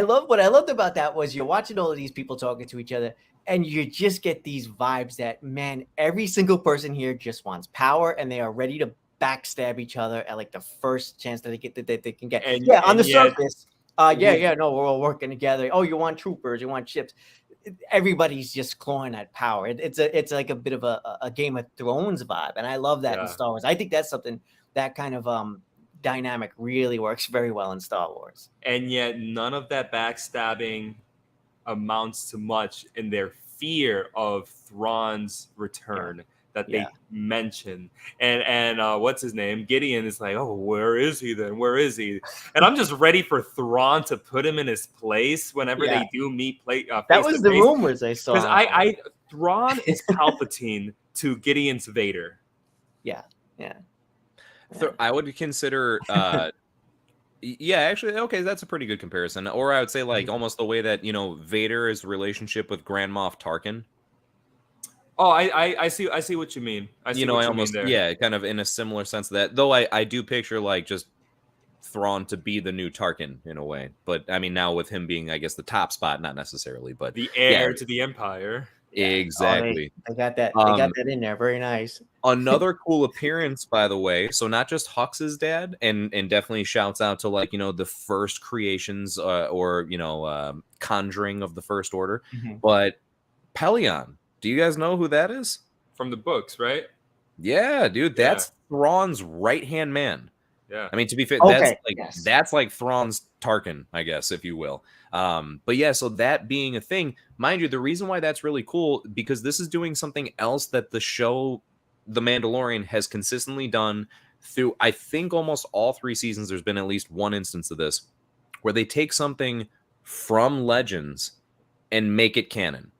what I loved about that was you're watching all of these people talking to each other, and you just get these vibes that, man, every single person here just wants power, and they are ready to backstab each other at like the first chance that they can get. And, on the surface, we- no, we're all working together. Oh, you want troopers, you want ships. Everybody's just clawing at power. It's like a bit of a Game of Thrones vibe, and I love that in Star Wars. I think that's something that kind of dynamic really works very well in Star Wars. And yet none of that backstabbing amounts to much in their fear of Thrawn's return that they mention. And what's his name? Gideon is like, oh, where is he then? Where is he? And I'm just ready for Thrawn to put him in his place whenever they do meet. That was the rumors I saw. Because Thrawn is Palpatine to Gideon's Vader. Yeah. I would consider actually, okay, that's a pretty good comparison. Or I would say like almost the way that, Vader's relationship with Grand Moff Tarkin. Oh, I see what you mean. I almost mean there. Kind of in a similar sense to that. Though I do picture like just Thrawn to be the new Tarkin in a way. But I mean now with him being, I guess, the top spot, not necessarily, but the heir to the Empire. Exactly. I got that. They got that in there. Very nice. Another cool appearance, by the way. So not just Hux's dad, and definitely shouts out to like the first creations or conjuring of the First Order, but Pelion. Do you guys know who that is? From the books, right? Yeah, dude. That's Thrawn's right hand man. Yeah. I mean, to be fair, that's like Thrawn's Tarkin, I guess, if you will. But yeah, so that being a thing, mind you, the reason why that's really cool, because this is doing something else that the show, The Mandalorian, has consistently done through, I think, almost all 3 seasons. There's been at least one instance of this, where they take something from Legends and make it canon.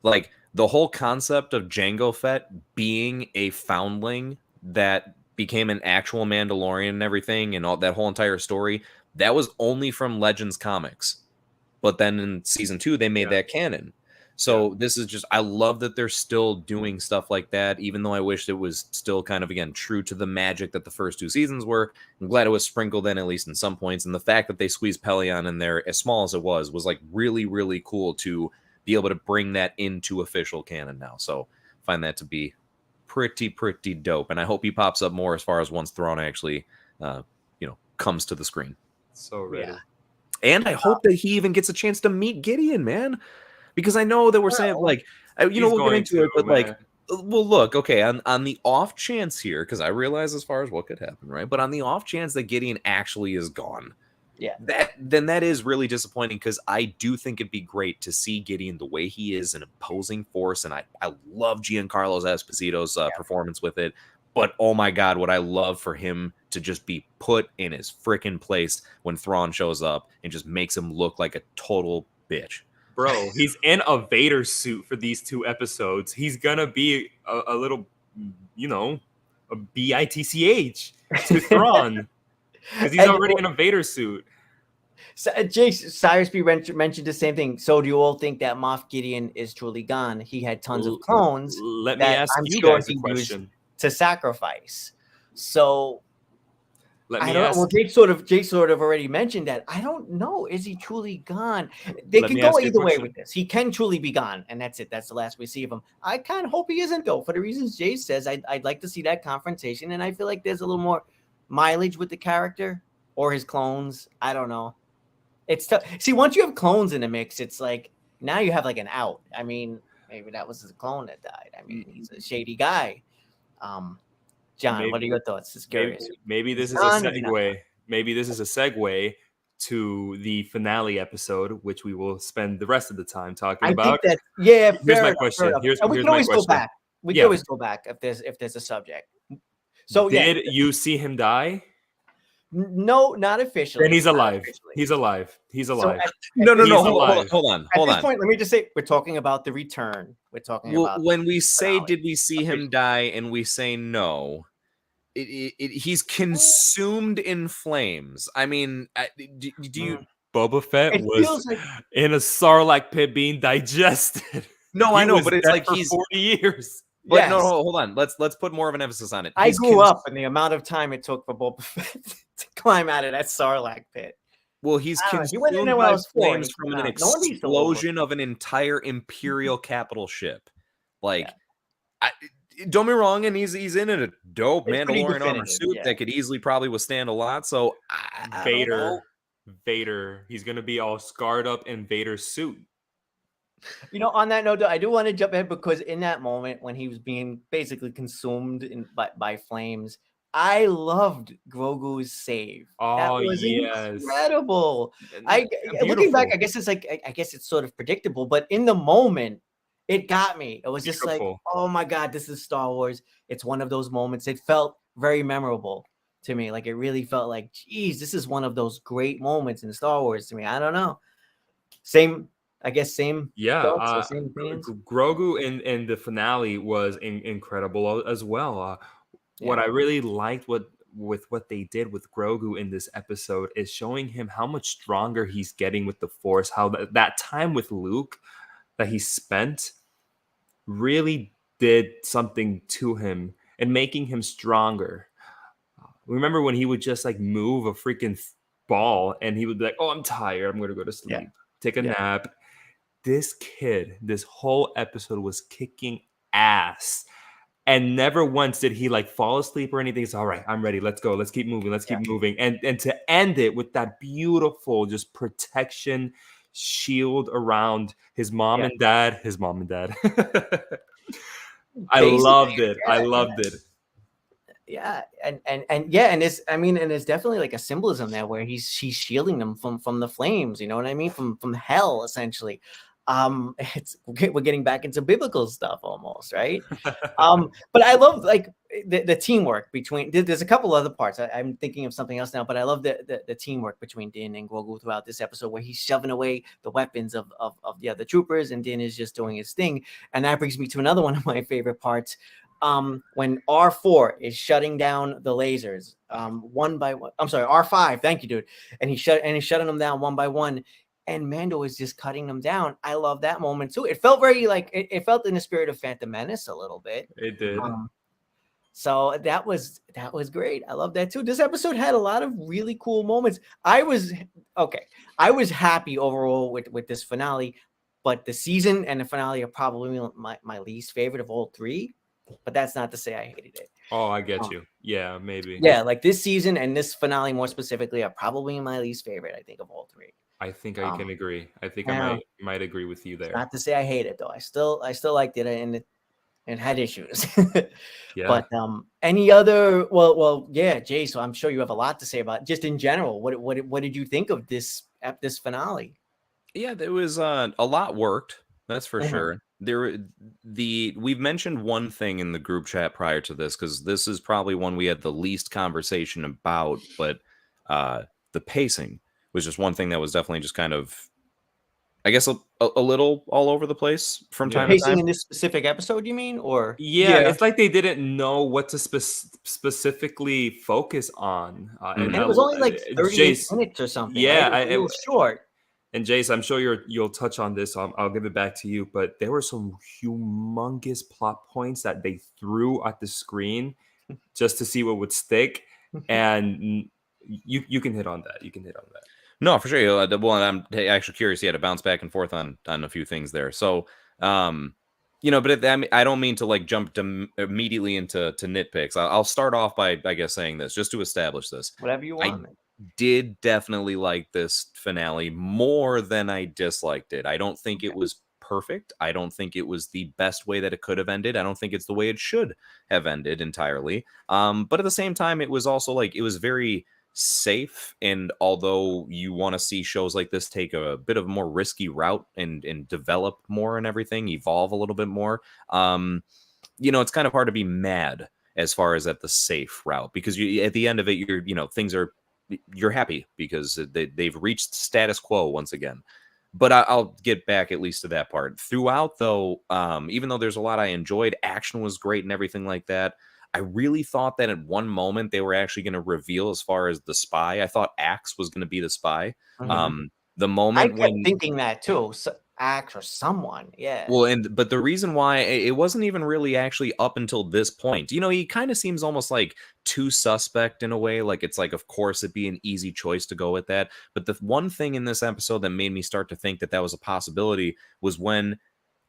Like, the whole concept of Jango Fett being a foundling that became an actual Mandalorian and everything, and all that whole entire story, that was only from Legends comics. But then in season 2, they made that canon. So this is just, I love that they're still doing stuff like that, even though I wish it was still kind of, again, true to the magic that the first 2 seasons were. I'm glad it was sprinkled in, at least in some points. And the fact that they squeezed Pelion in there, as small as it was like really, really cool to be able to bring that into official canon now. So find that to be pretty dope. And I hope he pops up more as far as once Thrawn actually, comes to the screen. So ready. And I hope that he even gets a chance to meet Gideon, man. Because I know that we're saying, like, we'll get into it, but, man. Well, look, okay, on the off chance here, because I realize as far as what could happen, right? But on the off chance that Gideon actually is gone, that is really disappointing, because I do think it'd be great to see Gideon the way he is, an imposing force, and I love Giancarlo Esposito's performance with it. But, oh my God, would I love for him to just be put in his freaking place when Thrawn shows up and just makes him look like a total bitch. Bro, he's in a Vader suit for these 2 episodes. He's gonna be a little, a bitch to Thrawn. Because he's already in a Vader suit. So, Jace, Cyrus B mentioned the same thing. So do you all think that Moff Gideon is truly gone? He had tons of clones. Let me ask you guys a question. To sacrifice. So I don't know. Well, Jake sort of already mentioned that. I don't know. Is he truly gone? They could go either way with this. He can truly be gone, and that's it. That's the last we see of him. I kind of hope he isn't, though, for the reasons Jay says. I'd like to see that confrontation, and I feel like there's a little more mileage with the character or his clones. I don't know. It's tough. See, once you have clones in the mix, it's like now you have like an out. I mean, maybe that was his clone that died. I mean, he's a shady guy. John, what are your thoughts? Just curious. Maybe this is a segue. Maybe this is a segue to the finale episode, which we will spend the rest of the time talking about. Here's my question. We can always go back. We can always go back if there's a subject. So did you see him die? No, not officially. Then he's alive. He's alive. He's alive. No. Hold on. At this point, let me just say, we're talking about the return. We're talking about when we say, did we see him die, and we say no, he's consumed in flames. I mean, do you? Boba Fett was in a Sarlacc pit being digested. No, I know, but it's like he's 40 years. But no, hold on. Let's put more of an emphasis on it. I grew up in the amount of time it took for Boba Fett to climb out of that Sarlacc pit. Well, he's You went in there consumed when I by was 4. flames from an No wonder he's so old. explosion of an entire Imperial capital ship. Like, Yeah. don't be wrong, and he's in a dope It's pretty Mandalorian armor definitive, suit that could easily probably withstand a lot. So I don't know. Vader. He's gonna be all scarred up in Vader's suit. You know, on that note, though, I do want to jump in because in that moment when he was being basically consumed by flames, I loved Grogu's save. That was incredible. Looking back, I guess it's like I guess it's sort of predictable, but in the moment, it got me. It was just like, oh my God, this is Star Wars. It's one of those moments. It felt very memorable to me. Like it really felt like, geez, this is one of those great moments in Star Wars to me. I don't know. Same thoughts, same opinions. Grogu in the finale was incredible as well. What I really liked with what they did with Grogu in this episode is showing him how much stronger he's getting with the Force, how that time with Luke that he spent really did something to him and making him stronger. Remember when he would just like move a freaking ball and he would be like, oh, I'm tired, I'm going to go to sleep, take a nap. This kid, this whole episode was kicking ass. And never once did he like fall asleep or anything. It's all right, I'm ready. Let's go. Let's keep moving. Let's keep moving. And to end it with that beautiful just protection shield around his mom and dad. I loved it. I loved it. Yeah, and it's and there's definitely like a symbolism there where she's shielding them from the flames, you know what I mean? From hell, essentially. We're getting back into biblical stuff almost, right? But I love like the teamwork between. There's a couple other parts. I'm thinking of something else now, but I love the teamwork between Din and Grogu throughout this episode, where he's shoving away the weapons of the other troopers, and Din is just doing his thing. And that brings me to another one of my favorite parts. When R4 is shutting down the lasers, one by one. I'm sorry, R5. Thank you, dude. And he's shutting them down one by one. And Mando is just cutting them down. I love that moment too. It felt very like it felt in the spirit of Phantom Menace a little bit. It did. So that was great. I love that too. This episode had a lot of really cool moments. I was happy overall with this finale, but the season and the finale are probably my least favorite of all 3. But that's not to say I hated it. Oh, I get you. Yeah, maybe. Yeah, like this season and this finale more specifically are probably my least favorite, I think, of all 3. I think I can agree. I think I might agree with you there. Not to say I hate it though. I still liked it and had issues. Yeah. But any other Jace, so I'm sure you have a lot to say about just in general. What did you think of this finale? Yeah, there was a lot worked. That's for sure. We've mentioned one thing in the group chat prior to this, because this is probably one we had the least conversation about, but the pacing was just one thing that was definitely just kind of, I guess, a little all over the place from time to time. Pacing in this specific episode, you mean? Or it's like they didn't know what to specifically focus on. And it was only like 38 minutes or something. Yeah, right? It was short. And Jace, I'm sure you'll touch on this. So I'll give it back to you. But there were some humongous plot points that they threw at the screen just to see what would stick. And you can hit on that. No, for sure. Well, I'm actually curious. To bounce back and forth on a few things there. So, but I don't mean to like jump immediately into nitpicks. I'll start off by, I guess, saying this just to establish this. Whatever you want. Did definitely like this finale more than I disliked it. I don't think it was perfect. I don't think it was the best way that it could have ended. I don't think it's the way it should have ended entirely. But at the same time, it was also like it was very safe, and although you want to see shows like this take a bit of a more risky route and develop more and everything, evolve a little bit more, it's kind of hard to be mad as far as at the safe route, because you at the end of it, you're happy because they've reached status quo once again. But I'll get back at least to that part. Throughout, though, even though there's a lot I enjoyed, action was great and everything like that, I really thought that at one moment they were actually going to reveal as far as the spy. I thought Axe was going to be the spy. Mm-hmm. The moment I kept thinking that too. So Axe or someone. Yeah. Well, but the reason why it wasn't even really actually up until this point, he kind of seems almost like too suspect in a way. Like it's like, of course, it'd be an easy choice to go with that. But the one thing in this episode that made me start to think that was a possibility was when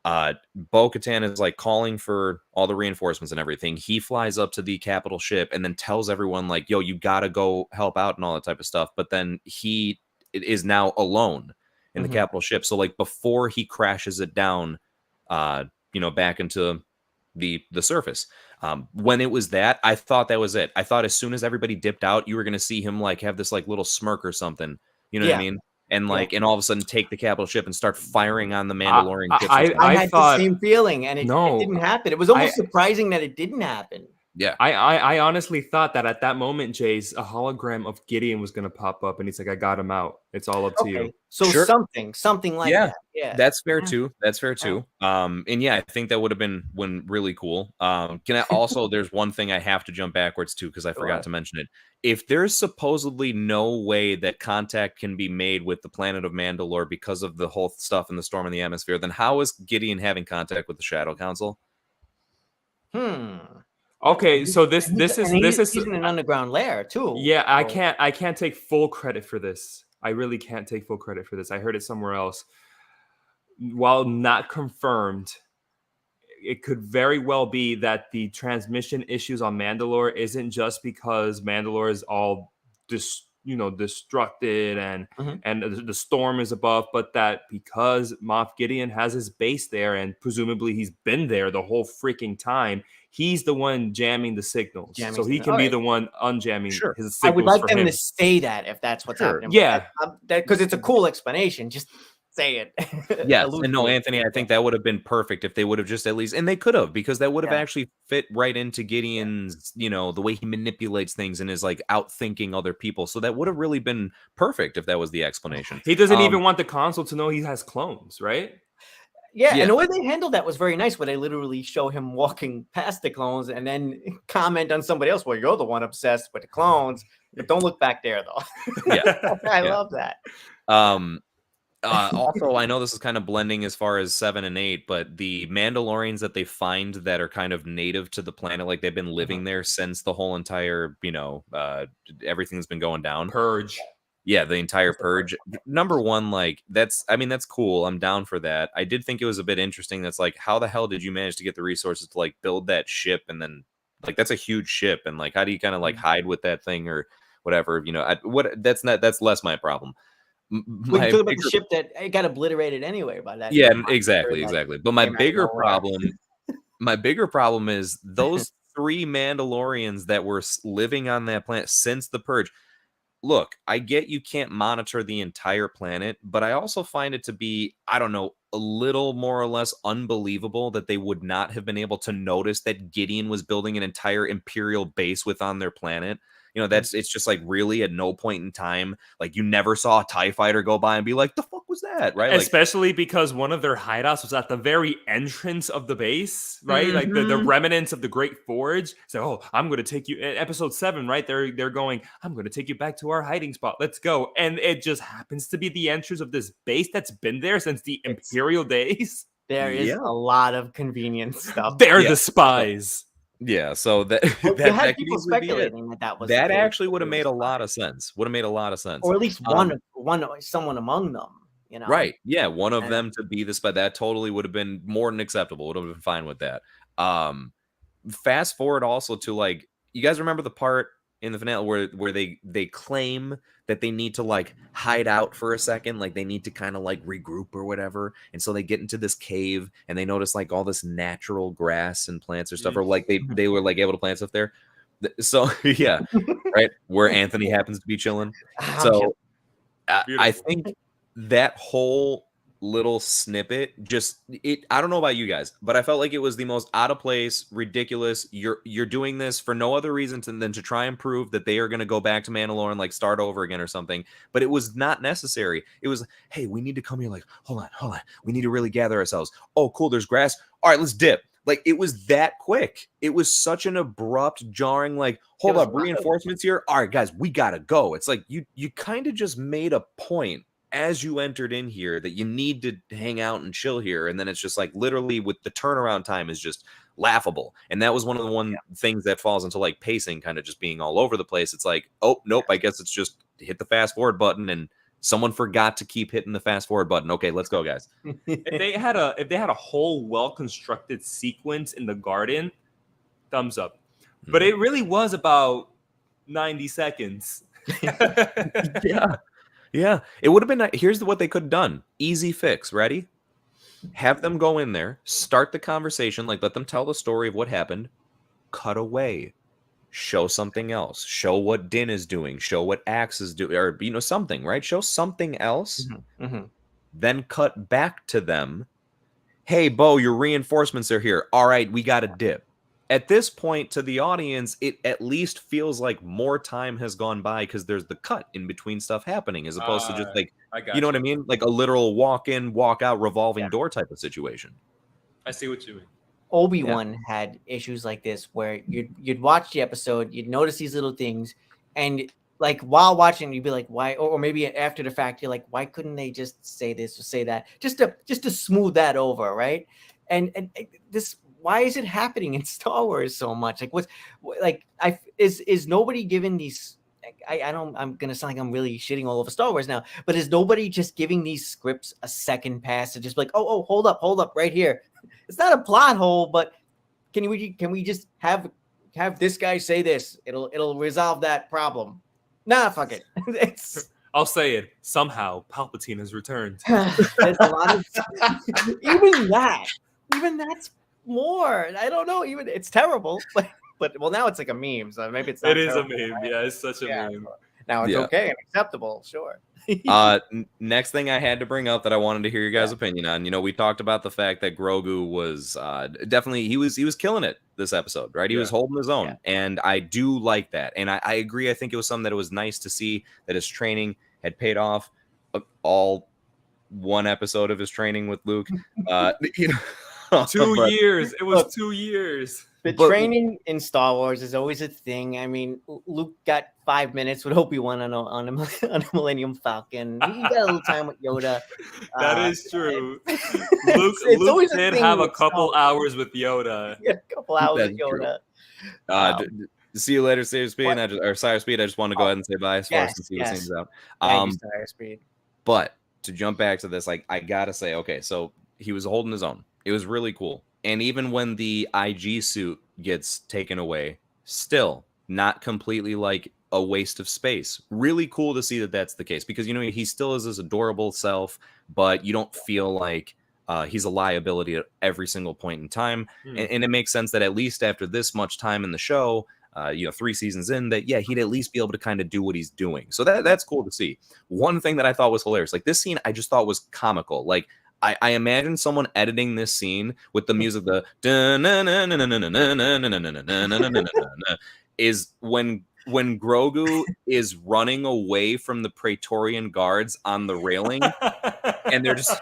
Bo-Katan is like calling for all the reinforcements and everything. He flies up to the capital ship and then tells everyone like, yo, you gotta go help out and all that type of stuff. But then he is now alone in the capital ship. So like before he crashes it down, back into the surface. When it was that, I thought that was it. I thought as soon as everybody dipped out, you were going to see him like have this like little smirk or something. You know what I mean? And like, and all of a sudden take the capital ship and start firing on the Mandalorian ships. I had the same feeling, and it didn't happen. It was almost surprising that it didn't happen. Yeah, I honestly thought that at that moment, Jace, a hologram of Gideon was going to pop up, and he's like, "I got him out. It's all up to you." So something like that. Yeah, that's fair too. That's fair too. And yeah, I think that would have been really cool. Can I also? There's one thing I have to jump backwards to because I forgot to mention it. If there's supposedly no way that contact can be made with the planet of Mandalore because of the whole stuff in the storm in the atmosphere, then how is Gideon having contact with the Shadow Council? Okay, so this is he's in an underground lair too. Yeah, I can't take full credit for this. I really can't take full credit for this. I heard it somewhere else. While not confirmed, it could very well be that the transmission issues on Mandalore isn't just because Mandalore is all destructed and the storm is above, but that because Moff Gideon has his base there and presumably he's been there the whole freaking time, he's the one jamming the signals. So he can be the one unjamming his signals. I would like them to say that if that's what's happening. Yeah. Because it's a cool explanation. Just say it. Yes. And no, Anthony, I think that would have been perfect if they would have just at least, and they could have, because that would have actually fit right into Gideon's, the way he manipulates things and is like out thinking other people. So that would have really been perfect if that was the explanation. He doesn't even want the console to know he has clones, right? Yeah, and the way they handled that was very nice, where they literally show him walking past the clones and then comment on somebody else. Well, you're the one obsessed with the clones, but don't look back there, though. I love that. Also, I know this is kind of blending as far as 7 and 8, but the Mandalorians that they find that are kind of native to the planet, like they've been living there since the whole entire, everything's been going down. Purge. Yeah, the entire purge. Number one, like that's cool. I'm down for that. I did think it was a bit interesting. That's like, how the hell did you manage to get the resources to like build that ship? And then like, that's a huge ship. And like, how do you kind of like hide with that thing or whatever, that's less my problem. We talk about the ship that it got obliterated anyway by that. Yeah, exactly. But my bigger problem is those 3 Mandalorians that were living on that planet since the purge. Look, I get you can't monitor the entire planet, but I also find it to be, I don't know, a little more or less unbelievable that they would not have been able to notice that Gideon was building an entire Imperial base on their planet. It's just like, really at no point in time, like you never saw a TIE fighter go by and be like, the fuck was that? Right. Especially because one of their hideouts was at the very entrance of the base, right? Like the remnants of the Great Forge. So, I'm going to take you episode 7, right? They're going, I'm going to take you back to our hiding spot. Let's go. And it just happens to be the entrance of this base that's been there since the Imperial days. There is a lot of convenient stuff. They're the spies. Yeah, so that had people speculating that was that actually would have made a lot of sense. Or at least someone among them, Right. Yeah, one of them to be the spy. That totally would have been more than acceptable. Would have been fine with that. Fast forward also to like, you guys remember the part in the finale where they claim that they need to like hide out for a second, like they need to kind of like regroup or whatever, and so they get into this cave and they notice like all this natural grass and plants or stuff, or like they were like able to plant stuff there. So yeah, right, where Anthony happens to be chilling. So I think that whole little snippet I don't know about you guys, but I felt like it was the most out of place, ridiculous. You're doing this for no other reason than to try and prove that they are going to go back to Mandalore and like start over again or something, but it was not necessary. It was, hey, we need to come here, like hold on, we need to really gather ourselves. Oh cool, there's grass, all right, let's dip. Like it was that quick. It was such an abrupt, jarring, like, hold up, reinforcements here, all right guys, we gotta go. It's like you kind of just made a point as you entered in here that you need to hang out and chill here. And then it's just like literally with the turnaround time is just laughable. And that was one of the things that falls into like pacing kind of just being all over the place. It's like, oh, nope, I guess it's just hit the fast forward button and someone forgot to keep hitting the fast forward button. Okay, let's go, guys. If they had a whole well-constructed sequence in the garden, thumbs up. But it really was about 90 seconds. Yeah. It would have been. Here's what they could have done. Easy fix. Ready? Have them go in there, start the conversation, like let them tell the story of what happened, cut away, show something else, show what Din is doing, show what Axe is doing, or something, right? Show something else, then cut back to them. Hey, Bo, your reinforcements are here. All right, we got a dip. At this point, to the audience, it at least feels like more time has gone by because there's the cut in between stuff happening, as opposed to just like, you know what I mean? Like a literal walk in, walk out, revolving door type of situation. I see what you mean. Obi-Wan had issues like this where you'd watch the episode, you'd notice these little things, and like while watching, you'd be like, why? Or maybe after the fact, you're like, why couldn't they just say this or say that? Just to smooth that over, right? And this. Why is it happening in Star Wars so much? Like, is nobody giving these? I'm gonna sound like I'm really shitting all over Star Wars now, but is nobody just giving these scripts a second pass to just like, oh, hold up, right here. It's not a plot hole, but can we just have this guy say this? It'll resolve that problem. Nah, fuck it. I'll say it. Somehow, Palpatine has returned. There's a lot of even that's. More, I don't know. Even it's terrible, but well, now it's like a meme, so maybe it's not. It is a meme, right? Yeah, it's such a meme. Now it's okay and acceptable, sure. Next thing I had to bring up that I wanted to hear your guys' opinion on. We talked about the fact that Grogu was definitely he was killing it this episode, right? He was holding his own, and I do like that, and I agree. I think it was something that it was nice to see that his training had paid off. All one episode of his training with Luke, 2 years. It was 2 years. The training in Star Wars is always a thing. I mean, Luke got 5 minutes with Obi-Wan on a Millennium Falcon. He got a little time with Yoda. That is true. Luke did have a couple hours with Yoda. Yeah, a couple hours with Yoda. See you later, Sire Speed. Sire Speed. I just want to go ahead and say bye as far as to see what seems out. Thank you, Sire Speed. But to jump back to this, like I gotta say, okay, so he was holding his own. It was really cool. And even when the IG suit gets taken away, still not completely like a waste of space. Really cool to see that that's the case because, he still is his adorable self, but you don't feel like he's a liability at every single point in time. And it makes sense that at least after this much time in the show, 3 seasons in, that, he'd at least be able to kind of do what he's doing. So that's cool to see. One thing that I thought was hilarious, like this scene, I just thought was comical. Like, I imagine someone editing this scene with the music, is when Grogu is running away from the Praetorian guards on the railing, and they're just.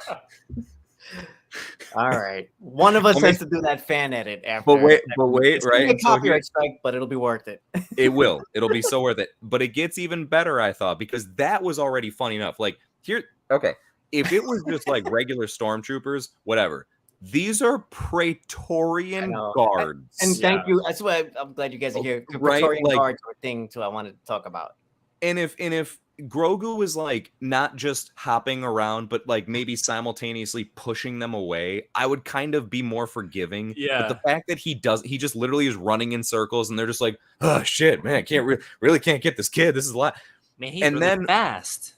All right, one of us has to do that fan edit after. But wait, it's right? A copyright strike, but it'll be worth it. It will. It'll be so worth it. But it gets even better, I thought, because that was already funny enough. Like here, okay. If it was just like regular stormtroopers, whatever. These are Praetorian guards. And thank you. That's why I'm glad you guys are here. The Praetorian guards are a thing too I wanted to talk about. And if Grogu was like not just hopping around, but like maybe simultaneously pushing them away, I would kind of be more forgiving. Yeah. But the fact that he just literally is running in circles and they're just like, oh shit, man, can't really can't get this kid. This is a lot. Man, he's really fast.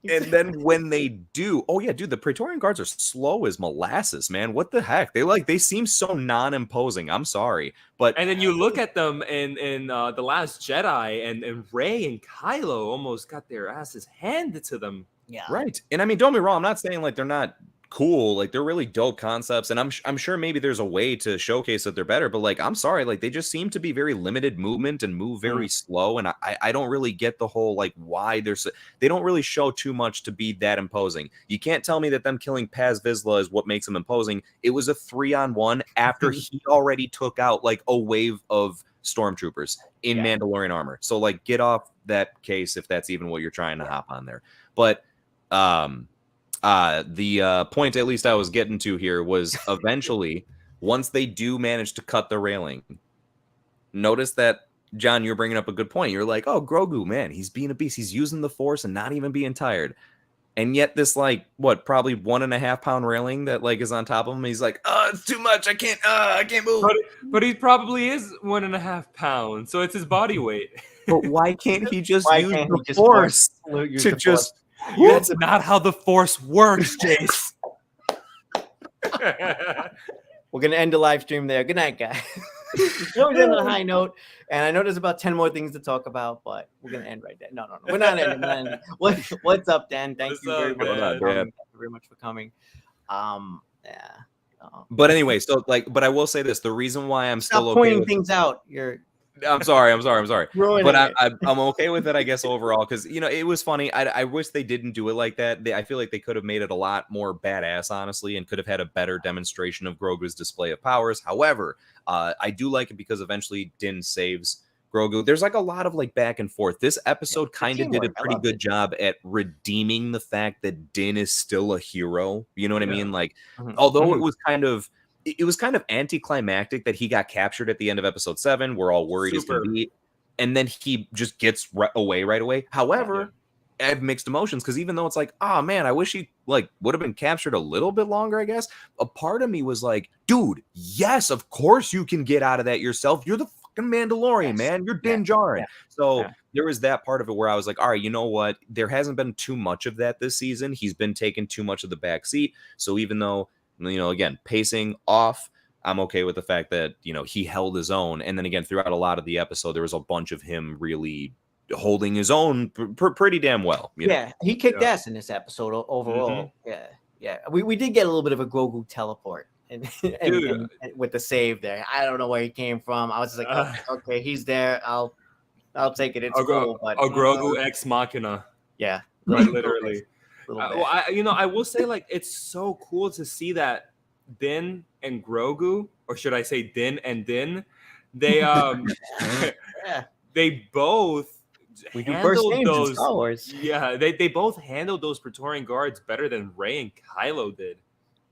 And then when they do, the Praetorian guards are slow as molasses, man. What the heck? They seem so non-imposing. I'm sorry, and then you look at them in The Last Jedi, and Rey and Kylo almost got their asses handed to them. Yeah, right. And I mean, don't be wrong. I'm not saying like they're not cool. Like they're really dope concepts, and I'm sure maybe there's a way to showcase that they're better. But like, I'm sorry, like they just seem to be very limited movement and move very slow. And I don't really get the whole like why they don't really show too much to be that imposing. You can't tell me that them killing Paz Vizsla is what makes them imposing. It was a 3-on-1 after he already took out like a wave of stormtroopers in Mandalorian armor. So like, get off that case if that's even what you're trying to hop on there. But The point at least I was getting to here was eventually once they do manage to cut the railing, notice that, John, you're bringing up a good point. You're like, oh, Grogu, man, he's being a beast. He's using the Force and not even being tired. And yet this, like, probably 1.5 pound railing that, like, is on top of him. He's like, oh, it's too much. I can't move. But he probably is 1.5 pounds. So it's his body weight. But why can't he just use the Force to just... That's not how the Force works, Jace. We're going to end the live stream there. Good night, guys. We're on a high note, and I know there's about 10 more things to talk about, but we're going to end right there. No. We're not ending. What's up, Dan? Thank you very much. Thank you very much for coming. Yeah. But anyway, so but I will say this: the reason why I'm still okay pointing things out. I'm sorry. But I'm okay with it, I guess, overall, because it was funny. I wish they didn't do it like that. I feel like they could have made it a lot more badass, honestly, and could have had a better demonstration of Grogu's display of powers. However, I do like it because eventually Din saves Grogu. There's like a lot of like back and forth. This episode kind of did a pretty good job at redeeming the fact that Din is still a hero. You know what I mean? Like, although it was kind of anticlimactic that he got captured at the end of episode 7. We're all worried he's going to be, and then he just gets away right away. However, I have mixed emotions because even though it's like, oh man, I wish he like would have been captured a little bit longer, I guess. A part of me was like, dude, yes, of course you can get out of that yourself. You're the fucking Mandalorian, man. You're Din Djarin. So there was that part of it where I was like, all right, you know what? There hasn't been too much of that this season. He's been taking too much of the back seat. So even though, again, pacing off, I'm okay with the fact that, he held his own. And then again, throughout a lot of the episode, there was a bunch of him really holding his own pretty damn well. Yeah, he kicked ass in this episode overall. Yeah. We did get a little bit of a Grogu teleport and with the save there. I don't know where he came from. I was just like, okay, he's there. I'll take it. It's cool. But Grogu ex machina. Yeah, literally. I will say, like, it's so cool to see that Din and Grogu, or should I say Din and Din, they they both handled those. Star Wars. Yeah, they both handled those Praetorian guards better than Rey and Kylo did.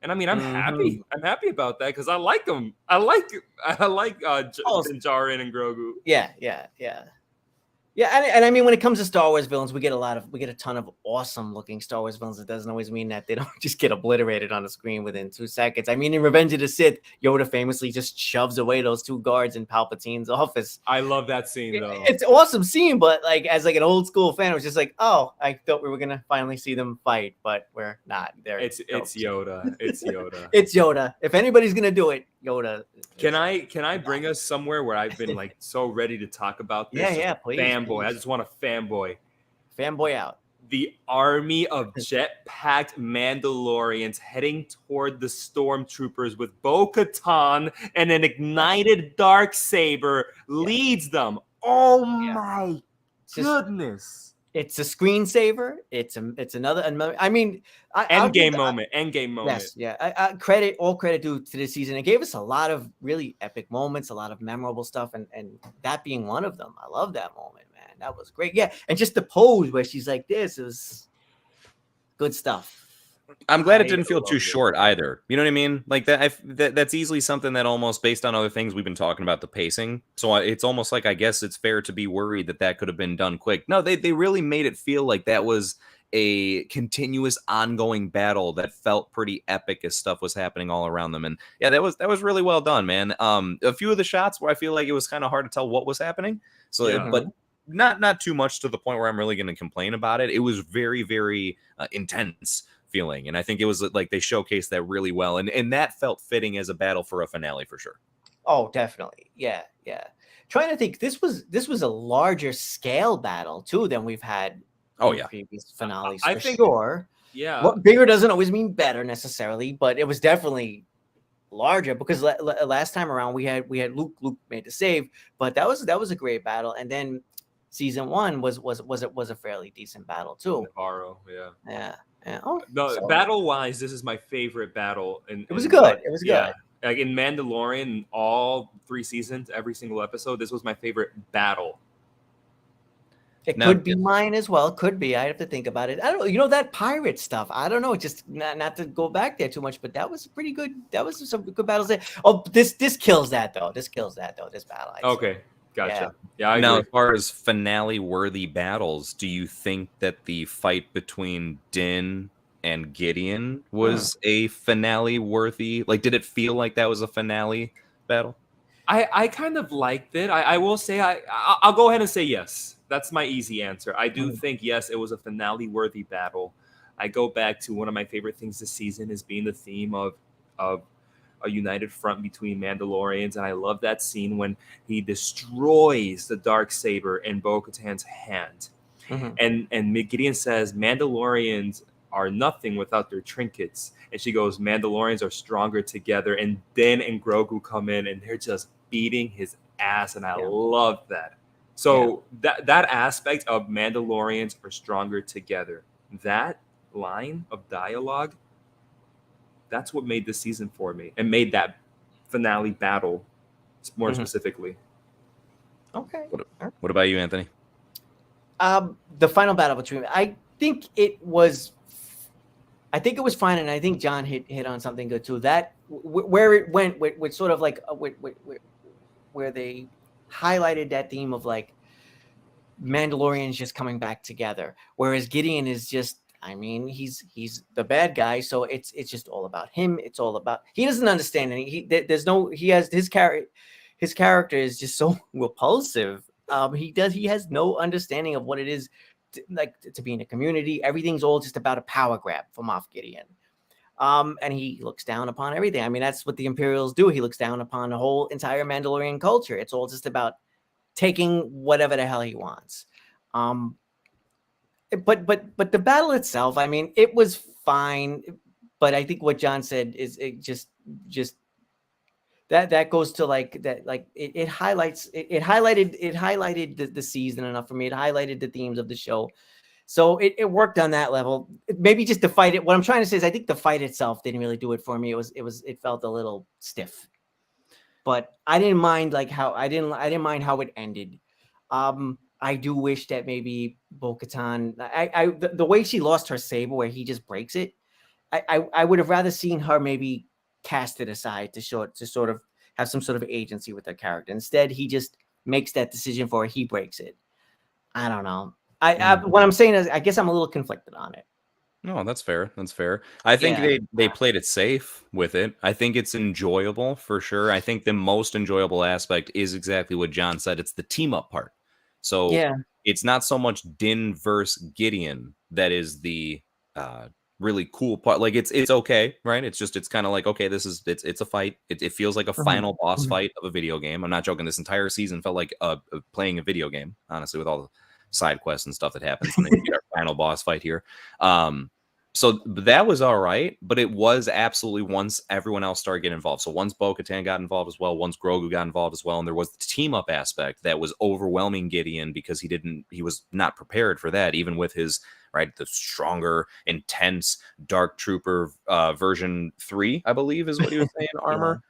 And I mean, I'm happy. I'm happy about that because I like them. I like Din Djarin and Grogu. Yeah. Yeah, and I mean, when it comes to Star Wars villains, we get a ton of awesome looking Star Wars villains. It doesn't always mean that they don't just get obliterated on the screen within 2 seconds. I mean, in Revenge of the Sith, Yoda famously just shoves away those 2 guards in Palpatine's office. I love that scene, though. It's an awesome scene, but like as like an old school fan, I was just like, oh, I thought we were gonna finally see them fight, but we're not. There, it's Yoda. It's Yoda. It's Yoda. If anybody's gonna do it, Yoda. Can I bring us somewhere where I've been like so ready to talk about this? Yeah, please. Fanboy. I just want to fanboy. Fanboy out. The army of jet-packed Mandalorians heading toward the stormtroopers with Bo-Katan and an ignited darksaber leads them. Oh my goodness. It's a screensaver. It's another. I mean, Endgame moment. Yes, yeah. All credit due to this season. It gave us a lot of really epic moments, a lot of memorable stuff, and that being one of them. I love that moment, man. That was great. Yeah, and just the pose where she's like this, it was good stuff. I'm glad it didn't feel too short either. You know what I mean? Like that's easily something that almost based on other things we've been talking about, the pacing. So it's almost like, I guess it's fair to be worried that could have been done quick. No, they really made it feel like that was a continuous ongoing battle that felt pretty epic as stuff was happening all around them. And yeah, that was really well done, man. A few of the shots where I feel like it was kind of hard to tell what was happening. So, but not too much to the point where I'm really going to complain about it. It was very, very intense feeling, and I think it was like they showcased that really well, and that felt fitting as a battle for a finale for sure. Oh, definitely. Yeah. Trying to think, this was a larger scale battle too than we've had in previous finales. I think sure. Yeah. What bigger doesn't always mean better necessarily, but it was definitely larger because last time around we had Luke made the save, but that was a great battle, and then season 1 was a fairly decent battle too. Navarro, yeah. Battle-wise, this is my favorite battle. It was good. It was good. Like in Mandalorian, all 3 seasons, every single episode, this was my favorite battle. It could be mine as well. Could be. I have to think about it. I don't know. You know, that pirate stuff. I don't know. Just not to go back there too much, but that was pretty good. That was some good battles there. Oh, this kills that though. This kills that though. This battle. Okay, gotcha. Yeah, I now, agree. as far as finale-worthy battles, do you think that the fight between Din and Gideon was a finale-worthy? Like, did it feel like that was a finale battle? I kind of liked it. I will say I'll go ahead and say yes. That's my easy answer. I do think yes, it was a finale-worthy battle. I go back to one of my favorite things this season is being the theme of a united front between Mandalorians, and I love that scene when he destroys the Darksaber in Bo-Katan's hand, and Gideon says Mandalorians are nothing without their trinkets, and she goes, Mandalorians are stronger together, and Din and Grogu come in and they're just beating his ass, and I love that. So that aspect of Mandalorians are stronger together, that line of dialogue, that's what made this season for me and made that finale battle more specifically. Okay. What about you, Anthony? The final battle between, I think it was fine, and I think John hit on something good too. That where it went with sort of like where they highlighted that theme of like Mandalorians just coming back together, whereas Gideon is just, I mean, he's the bad guy, so it's just all about him. It's all about, he doesn't understand any. He has his character is just so repulsive. He has no understanding of what it is to be in a community. Everything's all just about a power grab from Moff Gideon. And he looks down upon everything. I mean, that's what the Imperials do. He looks down upon the whole entire Mandalorian culture. It's all just about taking whatever the hell he wants. But the battle itself, I mean, it was fine. But I think what John said is it just that goes to like that, like it highlighted the season enough for me. It highlighted the themes of the show. So it worked on that level. Maybe just the fight. What I'm trying to say is I think the fight itself didn't really do it for me. It felt a little stiff. But I didn't mind I didn't mind how it ended. I do wish that maybe Bo-Katan, the way she lost her saber, where he just breaks it, I would have rather seen her maybe cast it aside to sort of have some sort of agency with her character. Instead, he just makes that decision for her. He breaks it. I don't know. What I'm saying is, I guess I'm a little conflicted on it. No, that's fair. That's fair. I think they played it safe with it. I think it's enjoyable for sure. I think the most enjoyable aspect is exactly what John said. It's the team up part. So it's not so much Din versus Gideon that is the really cool part. Like it's okay, right? It's kind of like, okay, it's a fight. It feels like a final boss fight of a video game. I'm not joking. This entire season felt like playing a video game, honestly, with all the side quests and stuff that happens, and then we get our final boss fight here. So that was all right, but it was absolutely once everyone else started getting involved. So once Bo-Katan got involved as well, once Grogu got involved as well, and there was the team up aspect that was overwhelming Gideon because he was not prepared for that, even with his the stronger, intense Dark Trooper version 3, I believe is what he was saying, armor.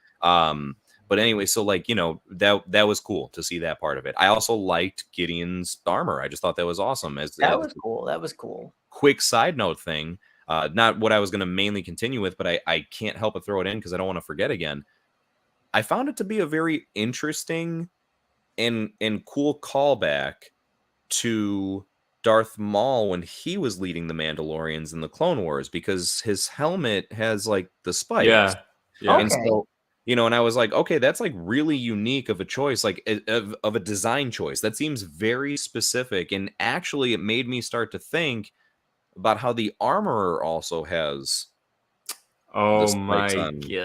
But anyway, so that was cool to see that part of it. I also liked Gideon's armor. I just thought that was awesome. That was cool. Quick side note thing. Not what I was going to mainly continue with, but I can't help but throw it in because I don't want to forget again. I found it to be a very interesting and cool callback to Darth Maul when he was leading the Mandalorians in the Clone Wars, because his helmet has like the spikes. Yeah. And so, and I was like, okay, that's like really unique of a choice, like of a design choice. That seems very specific. And actually it made me start to think about how the armorer also has. Oh my god! You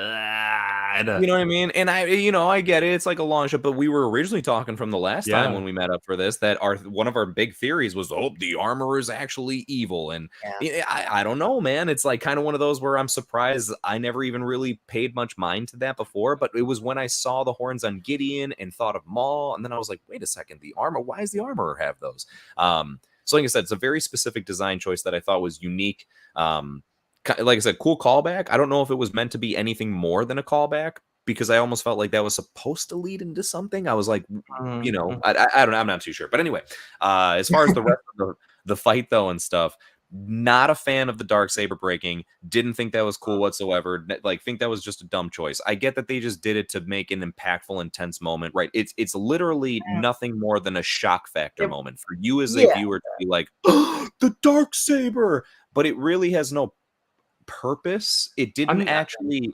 know what I mean? And I get it. It's like a long shot, but we were originally talking from the last time when we met up for this that one of our big theories was, the armorer is actually evil. And I don't know, man. It's like kind of one of those where I'm surprised I never even really paid much mind to that before. But it was when I saw the horns on Gideon and thought of Maul, and then I was like, wait a second, the armor. Why does the armorer have those? So like I said, it's a very specific design choice that I thought was unique. Like I said, cool callback. I don't know if it was meant to be anything more than a callback because I almost felt like that was supposed to lead into something. I was like, you know, I don't know. I'm not too sure. But anyway, as far as the rest of the fight, though, and stuff, not a fan of the Darksaber breaking. Didn't think that was cool whatsoever. Like, think that was just a dumb choice. I get that they just did it to make an impactful, intense moment, right? It's literally nothing more than a shock factor moment for you as a viewer to be like, oh, the Darksaber, but it really has no purpose. It didn't actually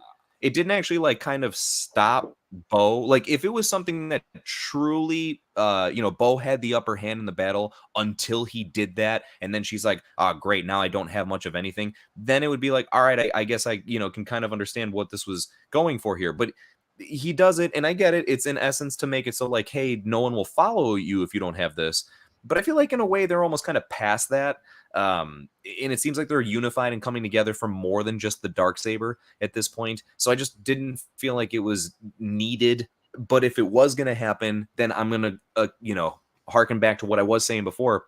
like kind of stop Bo. Like, if it was something that truly Bo had the upper hand in the battle until he did that, and then she's like, oh great, now I don't have much of anything, then it would be like, all right, I guess I can kind of understand what this was going for here. But he does it, and I get it, it's in essence to make it so like, hey, no one will follow you if you don't have this. But I feel like in a way they're almost kind of past that. And it seems like they're unified and coming together for more than just the Darksaber at this point. So I just didn't feel like it was needed. But if it was going to happen, then I'm going to, harken back to what I was saying before.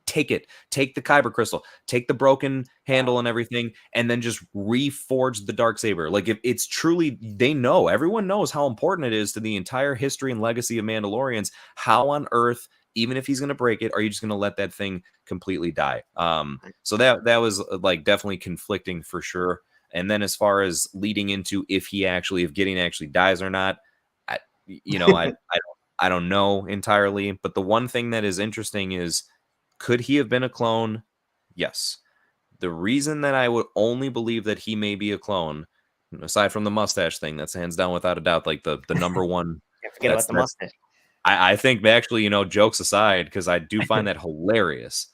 Take the Kyber crystal, take the broken handle and everything, and then just reforge the Darksaber. Like, if it's truly, everyone knows how important it is to the entire history and legacy of Mandalorians. How on earth, even if he's going to break it, are you just going to let that thing completely die? So that was like definitely conflicting for sure. And then as far as leading into if Gideon actually dies or not, I don't know entirely. But the one thing that is interesting is, could he have been a clone? Yes. The reason that I would only believe that he may be a clone, aside from the mustache thing, that's hands down without a doubt like the number one. Can't forget about the mustache. I think actually, jokes aside, because I do find that hilarious,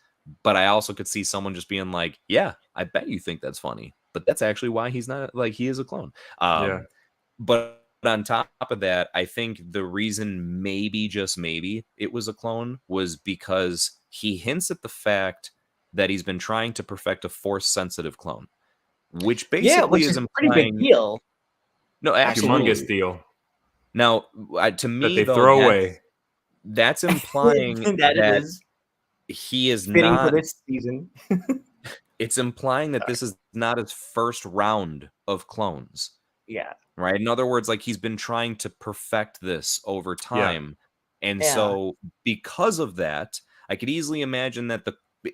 but I also could see someone just being like, yeah, I bet you think that's funny, but that's actually why he's not, like, he is a clone. But on top of that, I think the reason maybe, just maybe, it was a clone was because he hints at the fact that he's been trying to perfect a force-sensitive clone, which basically which is a pretty big deal. No, absolutely. Humongous deal. Now, to me, that they throw away. That's implying that he is not for this season. It's implying that this is not his first round of clones. Yeah. Right. In other words, like, he's been trying to perfect this over time. Yeah. And so because of that, I could easily imagine that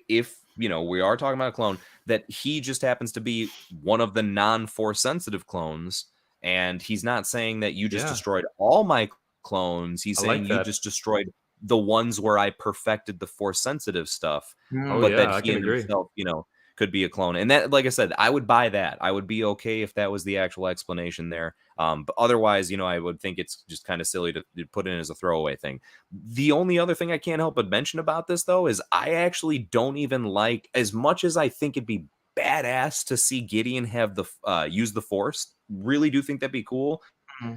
if we are talking about a clone, that he just happens to be one of the non-force sensitive clones. And he's not saying that you just destroyed all my clones. He's saying you just destroyed the ones where I perfected the force sensitive stuff. But that he himself, could be a clone. And that, like I said, I would buy that. I would be okay if that was the actual explanation there. But otherwise, I would think it's just kind of silly to put in as a throwaway thing. The only other thing I can't help but mention about this, though, is I actually don't even like, as much as I think it'd be badass to see Gideon have use the force, really do think that'd be cool. Mm-hmm.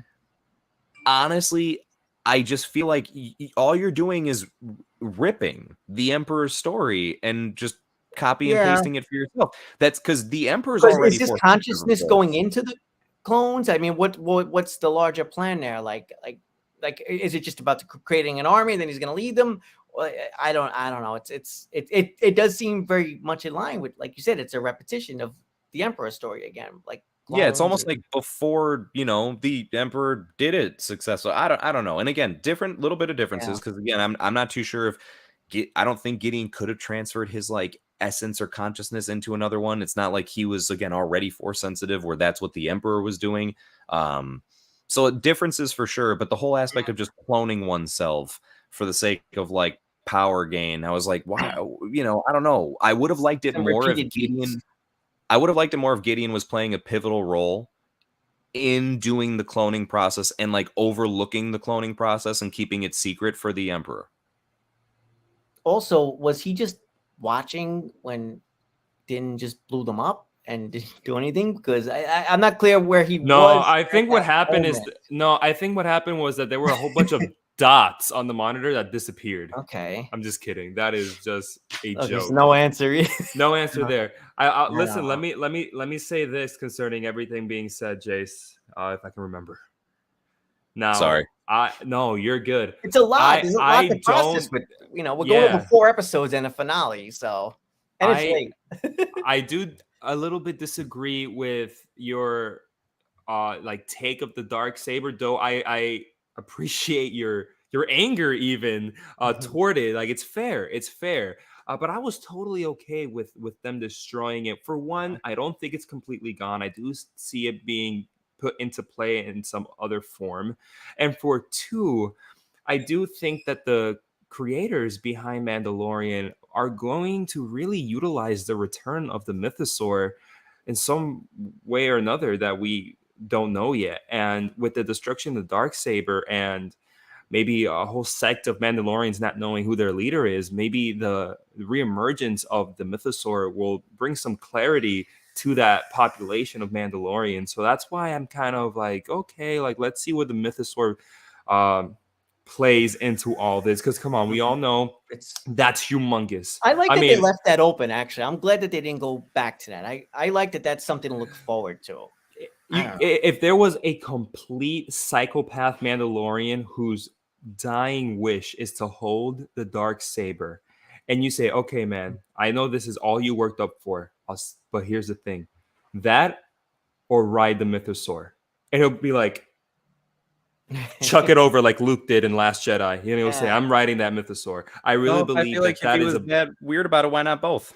Honestly, I just feel like all you're doing is ripping the Emperor's story and just copy and pasting it for yourself. That's because the Emperor's already. Is this consciousness going into the clones? I mean, what's the larger plan there? Like, is it just about creating an army and then he's going to lead them? I don't know. It does seem very much in line with, like you said, it's a repetition of the Emperor story again. Like, it's almost like before, the Emperor did it successfully. I don't know. And again, little bit of differences, because again, I'm not too sure if I don't think Gideon could have transferred his like essence or consciousness into another one. It's not like he was again already force sensitive, where that's what the Emperor was doing. So differences for sure, but the whole aspect of just cloning oneself for the sake of like power gain, I was like, why? I don't know. I would have liked it more if Gideon. I would have liked it more if Gideon was playing a pivotal role in doing the cloning process and like overlooking the cloning process and keeping it secret for the Emperor. Also, was he just watching when Din just blew them up and didn't do anything? Because I'm not clear where he was. I think what happened I think what happened was that there were a whole bunch of dots on the monitor that disappeared. Okay. I'm just kidding. That is just a joke. There's no answer. No answer there. Listen, let me say this concerning everything being said, Jace, if I can remember. Now, sorry. No, you're good. It's a lot. There's a lot to process with, we're going over 4 episodes and a finale, so and it's late. I do a little bit disagree with your like take of the dark saber. Though I appreciate your anger even toward it. Like it's fair. But I was totally okay with them destroying it. For one, I don't think it's completely gone. I do see it being put into play in some other form. And for two, I do think that the creators behind Mandalorian are going to really utilize the return of the mythosaur in some way or another that we don't know yet. And with the destruction of the Darksaber and maybe a whole sect of Mandalorians not knowing who their leader is, maybe the reemergence of the mythosaur will bring some clarity to that population of Mandalorians. So that's why I'm kind of like, okay, like let's see what the mythosaur plays into all this. Because come on, we all know that's humongous. I like that they left that open. Actually, I'm glad that they didn't go back to that. I like that. That's something to look forward to. If there was a complete psychopath Mandalorian whose dying wish is to hold the dark saber, and you say, okay, man, I know this is all you worked up for, but here's the thing, that or ride the mythosaur, and he'll be like, chuck it over like Luke did in Last Jedi. You know, say, I'm riding that mythosaur. I really believe I feel like that is that weird about it. Why not both?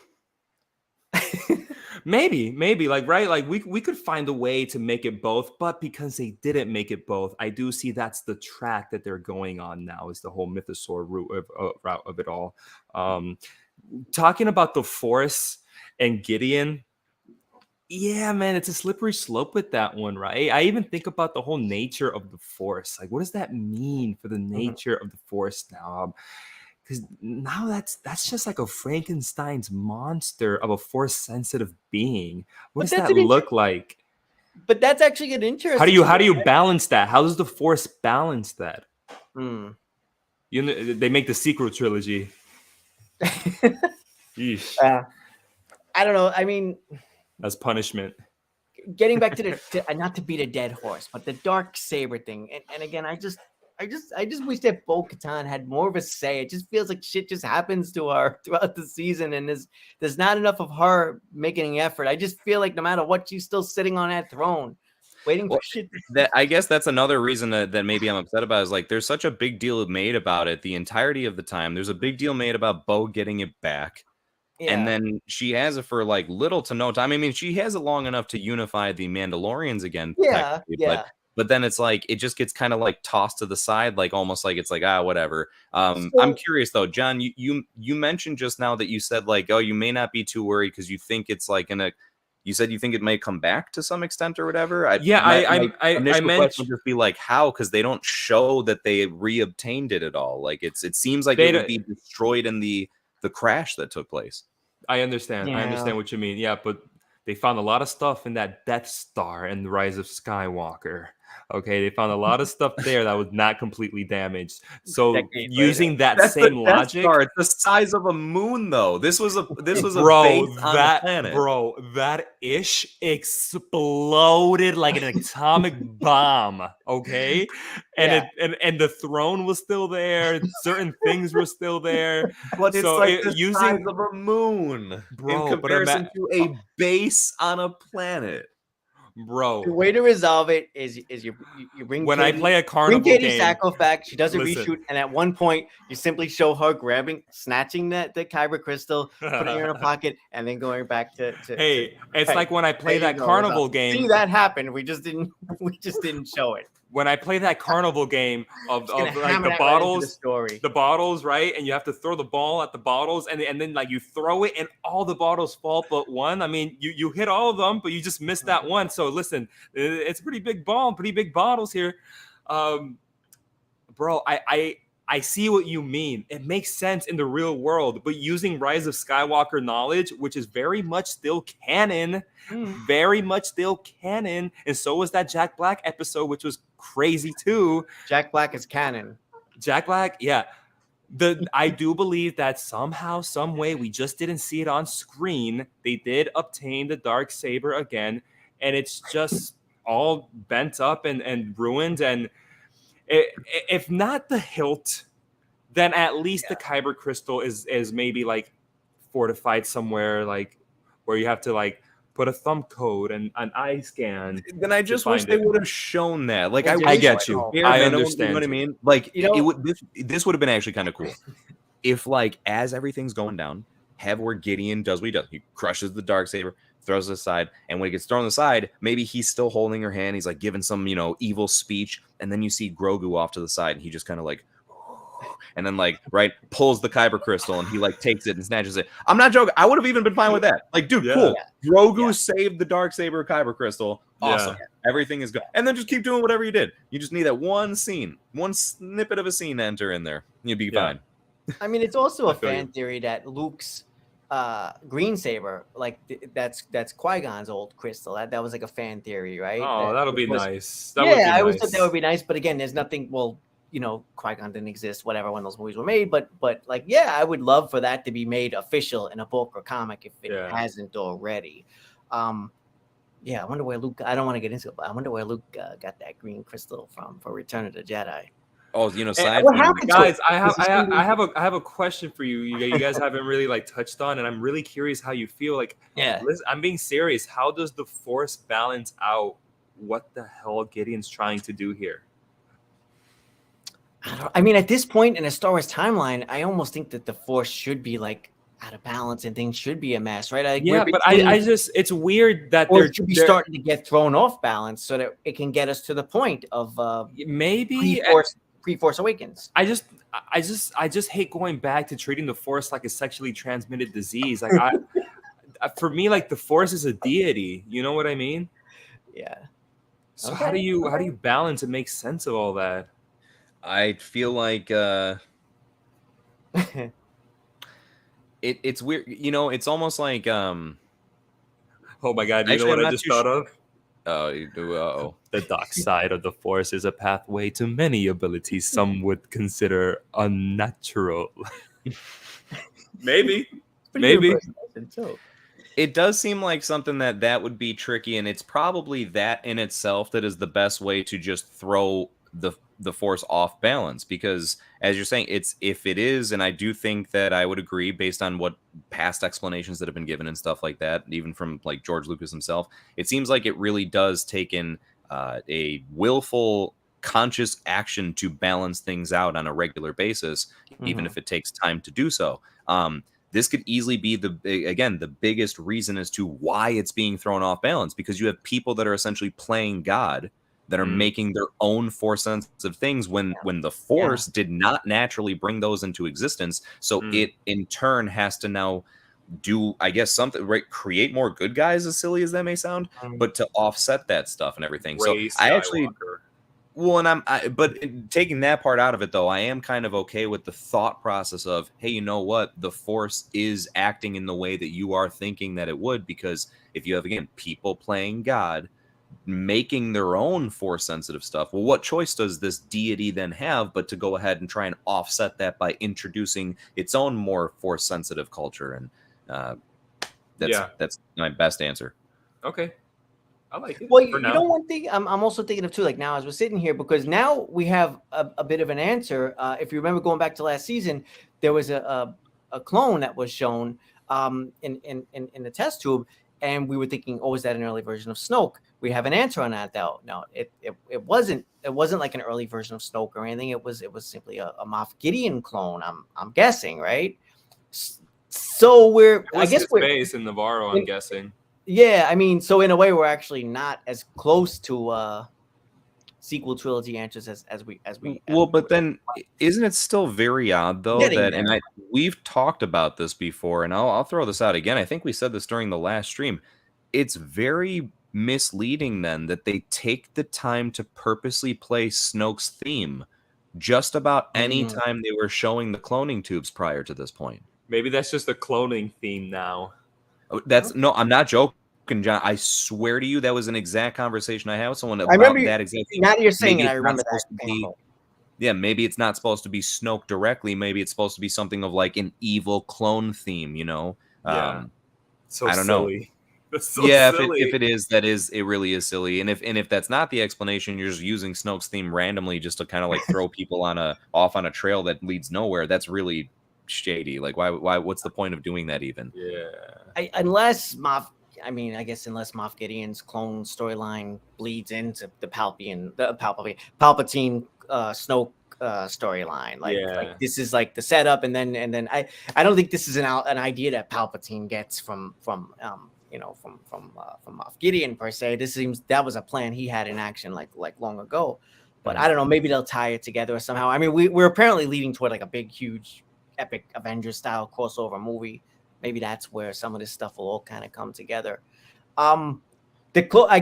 Maybe like, right, like we could find a way to make it both, but because they didn't make it both, I do see that's the track that they're going on now, is the whole mythosaur route of it all. Talking about the Force and Gideon, yeah, man, it's a slippery slope with that one, right? I even think about the whole nature of the Force. Like, what does that mean for the nature of the Force now? Because now that's just like a Frankenstein's monster of a Force-sensitive being. What does that look like? But that's actually an interesting. How do you balance that? How does the Force balance that? You know, they make the sequel trilogy. Yeesh. I don't know. I mean, as punishment. Getting back to the not to beat a dead horse, but the dark saber thing, and again, I just wish that Bo-Katan had more of a say. It just feels like shit just happens to her throughout the season, and there's not enough of her making an effort. I just feel like no matter what, she's still sitting on that throne, waiting for shit. I guess that's another reason that maybe I'm upset about is like there's such a big deal made about it the entirety of the time. There's a big deal made about Bo getting it back. Yeah. And then she has it for like little to no time. I mean, she has it long enough to unify the Mandalorians again. Yeah. But then it's like it just gets kind of like tossed to the side, like almost like it's like whatever. I'm curious though, John. You mentioned just now that you said like, oh, you may not be too worried because you think it's like you said you think it may come back to some extent or whatever. I meant would just be like how, because they don't show that they reobtained it at all. Like it seems like it would be destroyed in the crash that took place. I understand. I understand what you mean. Yeah, but they found a lot of stuff in that Death Star and the Rise of Skywalker. Okay, they found a lot of stuff there that was not completely damaged. So using that same logic, it's the size of a moon, though. This was a base on the planet. Bro, that ish exploded like an atomic bomb. Okay, and the throne was still there. Certain things were still there. But it's like the size of a moon, bro, in comparison to a base on a planet. Bro, the way to resolve it is you bring when Katie, I play a carnival bring Katie game, Sacklefax. She does a reshoot, and at one point you simply show her snatching the kyber crystal, putting it in her pocket, and then going back to it's like when I play that carnival game. See, that happened. We just didn't show it. When I play that carnival game of like the bottles, right? And you have to throw the ball at the bottles, and then like you throw it, and all the bottles fall but one. I mean, you hit all of them, but you just missed that one. So listen, it's a pretty big ball, pretty big bottles here, bro. I see what you mean. It makes sense in the real world, but using Rise of Skywalker knowledge, which is very much still canon, and so was that Jack Black episode, which was crazy too. Jack Black is canon. Jack Black, yeah. I do believe that somehow, some way, we just didn't see it on screen. They did obtain the dark saber again, and it's just all bent up and ruined, and if not the hilt, then at least the kyber crystal is maybe like fortified somewhere, like where you have to like put a thumb code and an eye scan. Then I just wish they would have shown that. Like, I get you. I understand. You know what I mean? Like, You know, it would. This would have been actually kind of cool if, like, as everything's going down, have where Gideon does what he does. He crushes the Darksaber, throws it aside, and when he gets thrown aside, maybe he's still holding her hand. He's like giving some, evil speech, and then you see Grogu off to the side, and he just kind of like. And then, like, pulls the Kyber crystal and he, like, takes it and snatches it. I'm not joking. I would have even been fine with that. Like, dude, cool. Yeah. Grogu saved the Darksaber Kyber crystal. Awesome. Yeah. Everything is good. And then just keep doing whatever you did. You just need that one scene, one snippet of a scene to enter in there. You'd be fine. I mean, it's also a fan theory that Luke's green saber, like, that's Qui-Gon's old crystal. That was like a fan theory, right? Oh, that'll be nice. I always thought that would be nice. But again, there's nothing, Qui-Gon didn't exist, whatever, when those movies were made. But like, I would love for that to be made official in a book or comic if it hasn't already. I wonder where Luke. I don't want to get into it, but I wonder where Luke got that green crystal from for Return of the Jedi. Oh, guys, I have a question for you. You guys haven't really like touched on, and I'm really curious how you feel. Like, listen, I'm being serious. How does the Force balance out what the hell Gideon's trying to do here? I mean, at this point in a Star Wars timeline, I almost think that the Force should be like out of balance and things should be a mess, right? Like, but I just, it's weird that they're starting to get thrown off balance so that it can get us to the point of maybe pre-Force Awakens. I just hate going back to treating the Force like a sexually transmitted disease. Like, for me, like, the Force is a deity. You know what I mean? Yeah. So how do you balance and make sense of all that? I feel like it's weird. It's almost like oh my God, you know what I just thought of? Oh, the dark side of the Force is a pathway to many abilities some would consider unnatural. Maybe. It does seem like something that would be tricky, and it's probably that in itself that is the best way to just throw the Force off balance, because as you're saying, if it is, and I do think that I would agree based on what past explanations that have been given and stuff like that, even from like George Lucas himself, it seems like it really does take in a willful, conscious action to balance things out on a regular basis, even if it takes time to do so. This could easily be the biggest reason as to why it's being thrown off balance, because you have people that are essentially playing God, that are making their own Force sensitive things when the Force did not naturally bring those into existence. So it in turn has to now do, I guess, something, right? Create more good guys, as silly as that may sound, but to offset that stuff and everything. So I actually, but taking that part out of it, though, I am kind of okay with the thought process of, hey, you know what? The Force is acting in the way that you are thinking that it would, because if you have, again, people playing God, making their own Force sensitive stuff, well, what choice does this deity then have but to go ahead and try and offset that by introducing its own more Force sensitive culture? And that's my best answer. Okay, I like it. Well, you know, one thing I'm also thinking of too, like, now as we're sitting here, because now we have a bit of an answer. If you remember going back to last season, there was a clone that was shown in the test tube, and we were thinking, oh, is that an early version of Snoke? We have an answer on that, though. No, it wasn't. It wasn't like an early version of Snoke or anything. It was simply a Moff Gideon clone. I'm guessing, right? So we're based in Navarro. I'm guessing. Yeah, I mean, so in a way, we're actually not as close to sequel trilogy answers as we. But then isn't it still very odd though that we've talked about this before, and I'll throw this out again. I think we said this during the last stream. It's very misleading then that they take the time to purposely play Snoke's theme just about any time they were showing the cloning tubes prior to this point. Maybe that's just a cloning theme now. No, I'm not joking, John. I swear to you, that was an exact conversation I had with someone about that exact thing. Now you're saying it, I remember that. Yeah, maybe it's not supposed to be Snoke directly. Maybe it's supposed to be something of like an evil clone theme, you know? So I don't silly. know. That's so silly. If it is, it really is silly. And if that's not the explanation, you're just using Snoke's theme randomly just to kind of like throw people off on a trail that leads nowhere. That's really shady. Like, why? What's the point of doing that even? Yeah. Unless Moff I mean, I guess unless Moff Gideon's clone storyline bleeds into the Palpatine Snoke storyline, like this is like the setup, and then I don't think this is an idea that Palpatine gets from Moff Gideon per se. This seems that was a plan he had in action like long ago, but I don't know. Maybe they'll tie it together somehow. I mean, we're apparently leading toward like a big, huge, epic Avengers style crossover movie. Maybe that's where some of this stuff will all kind of come together. I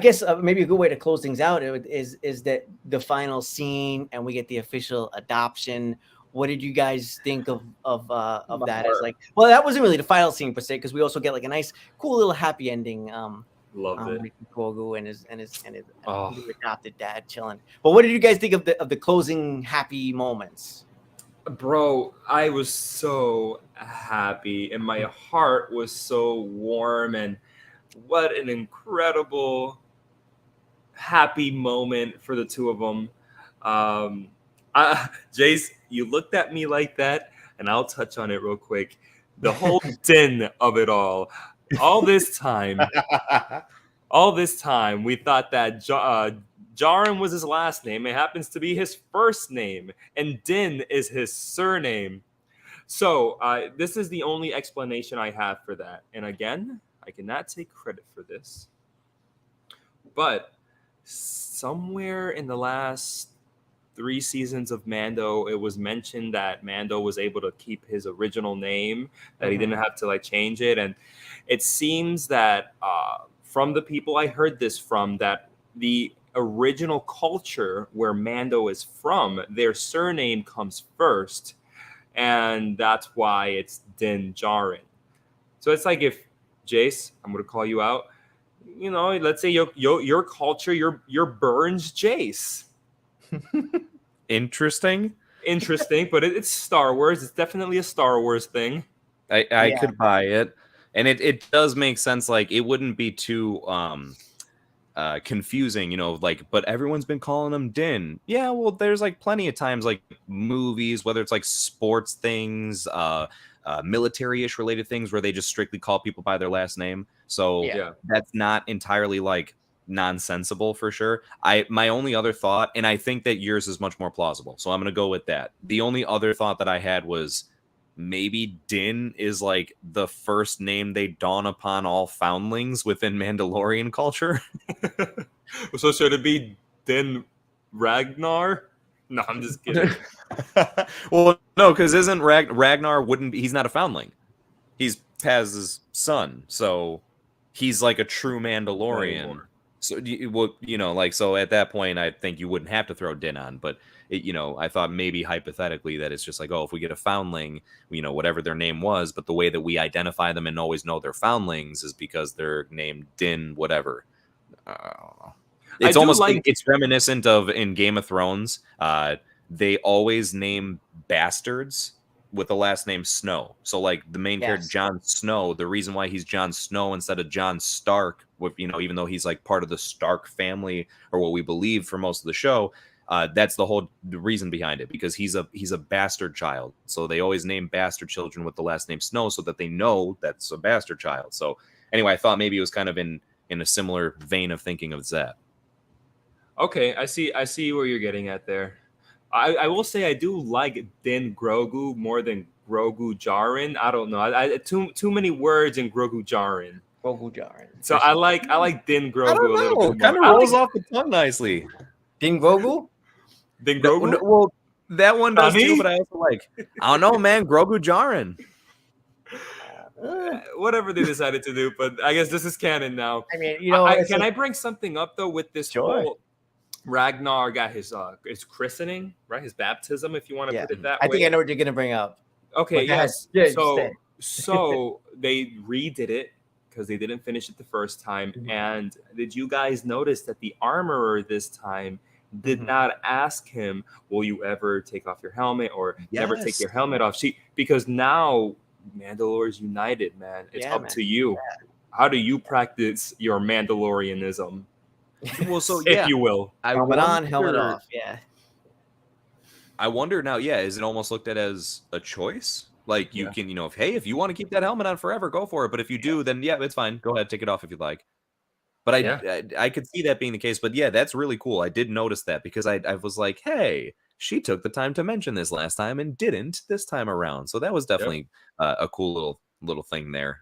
guess maybe a good way to close things out is that the final scene and we get the official adoption. What did you guys think of that? As like, well, that wasn't really the final scene per se, because we also get like a nice, cool little happy ending. Loved it. With grogu and his new adopted dad chilling. But what did you guys think of the closing happy moments? Bro, I was so happy and my heart was so warm, and what an incredible happy moment for the two of them. Jace, you looked at me like that, and I'll touch on it real quick. The whole din of it all this time, we thought that Jaren was his last name. It happens to be his first name, and Din is his surname. So this is the only explanation I have for that. And again, I cannot take credit for this, but somewhere in the last 3 seasons of Mando, it was mentioned that Mando was able to keep his original name, that he didn't have to like change it. And it seems that from the people I heard this from, that the original culture where Mando is from, their surname comes first, and that's why it's Din Djarin. So it's like, if Jace, I'm going to call you out, you know, let's say your culture, you're Burns Jace. Interesting, but it's Star Wars. It's definitely a Star Wars thing. I could buy it, and it does make sense. Like, it wouldn't be too confusing, you know, like, but everyone's been calling him Din. Yeah, well, there's like plenty of times, like movies, whether it's like sports things, military-ish related things, where they just strictly call people by their last name. So that's not entirely like nonsensible for sure. My only other thought, and I think that yours is much more plausible, so I'm gonna go with that. The only other thought that I had was maybe Din is like the first name they dawn upon all foundlings within Mandalorian culture. So should it be Din Ragnar? No, I'm just kidding. Well, no, because isn't Ragnar wouldn't be, he's not a foundling. He's Paz's son, so he's like a true Mandalorian. So you know, like, so at that point, I think you wouldn't have to throw Din on, but you know, I thought maybe hypothetically that it's just like, oh, if we get a foundling, you know, whatever their name was, but the way that we identify them and always know they're foundlings is because they're named Din whatever. It's almost like it's reminiscent of in Game of Thrones. They always name bastards with the last name Snow. So like the main character, Jon Snow, the reason why he's Jon Snow instead of Jon Stark, with, you know, even though he's like part of the Stark family, or what we believe for most of the show, that's the reason behind it, because he's a bastard child. So they always name bastard children with the last name Snow so that they know that's a bastard child. So anyway, I thought maybe it was kind of in a similar vein of thinking of that. Okay, I see where you're getting at there. I will say I do like Din Grogu more than Grogu Djarin. I don't know. Too many words in Grogu Djarin. So I like Din Grogu a little bit more. Kind of rolls off the tongue nicely. Din Grogu? Din Grogu? No, well, that one does too, but I also like, I don't know, man, Grogu Djarin. Whatever they decided to do, but I guess this is canon now. I mean, you know, can I bring something up though with this whole Ragnar got his christening, right? His baptism, if you want to put it that way. I think I know what you're gonna bring up. Okay, yes. So they redid it because they didn't finish it the first time. Mm-hmm. And did you guys notice that the armorer this time did not ask him, "Will you ever take off your helmet?" or "Never take your helmet off"? Because now Mandalore is united, man. It's up to you. Yeah. How do you practice your Mandalorianism? Well, so if you will, helmet on, helmet off. Yeah. I wonder now. Yeah, is it almost looked at as a choice? Like you can, if you want to keep that helmet on forever, go for it. But if you do, then yeah, it's fine. Go ahead, take it off if you'd like. But I could see that being the case. But yeah, that's really cool. I did notice that because I was like, hey, she took the time to mention this last time and didn't this time around. So that was definitely a cool little thing there.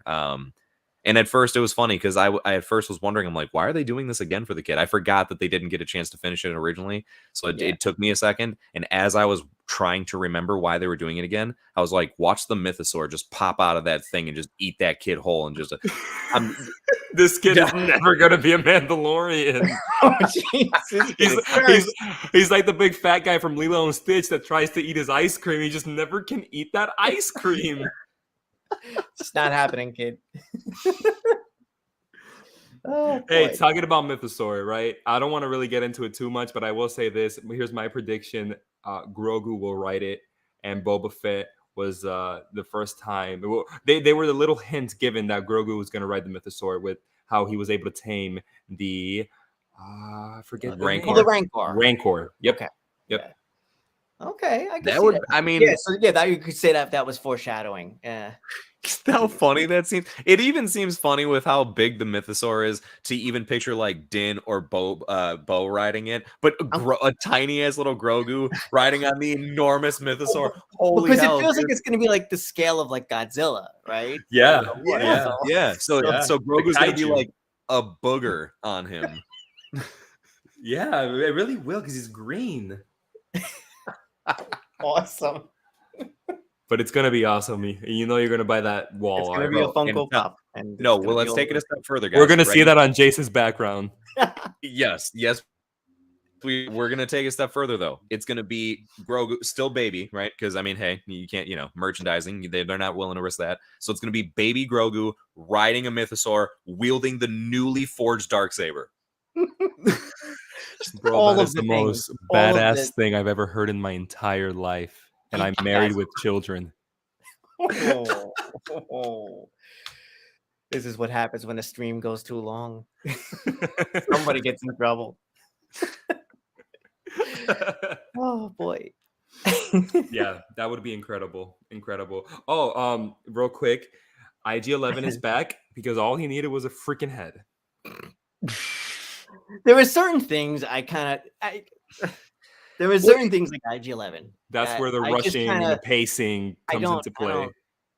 And at first it was funny because I at first was wondering, I'm like, why are they doing this again for the kid? I forgot that they didn't get a chance to finish it originally. So it took me a second. And as I was trying to remember why they were doing it again, I was like, watch the mythosaur just pop out of that thing and just eat that kid whole. And just, this kid is never going to be a Mandalorian. Oh, Jesus. He's like the big fat guy from Lilo and Stitch that tries to eat his ice cream. He just never can eat that ice cream. It's not happening, kid. Hey, talking about mythosaur, right? I don't want to really get into it too much, but I will say this. Here's my prediction. Grogu will write it, and Boba Fett was the first time. They were the little hint given that Grogu was going to ride the mythosaur with how he was able to tame the I forget the Rancor. name. The Rancor. Rancor. Yep. Okay. Yep. Yeah. Okay, I can that see would. that. I mean, that you could say that was foreshadowing. Yeah. How funny that seems. It even seems funny with how big the mythosaur is to even picture like Din or Bo riding it, but a tiny ass little Grogu riding on the enormous mythosaur. Holy because hell, it feels like it's going to be like the scale of like Godzilla, right? Yeah. So Grogu's going to be like a booger on him. Yeah, it really will because he's green. Awesome. But it's gonna be awesome. You know you're gonna buy that wall. It's gonna be a Funko Pop. Let's take it a step further, guys. We're gonna see that on Jace's background. Yes. We're gonna take a step further though. It's gonna be Grogu, still baby, right? Because I mean, hey, you can't, merchandising. They're not willing to risk that. So it's gonna be baby Grogu riding a mythosaur, wielding the newly forged darksaber. Bro, that is the most badass thing I've ever heard in my entire life. And I'm married with children. This is what happens when a stream goes too long. Somebody gets in trouble. Oh boy. Yeah, that would be incredible. Incredible. Oh, real quick, IG-11 is back because all he needed was a freaking head. There were certain things there were certain things like IG-11. That's where the rushing and the pacing comes into play.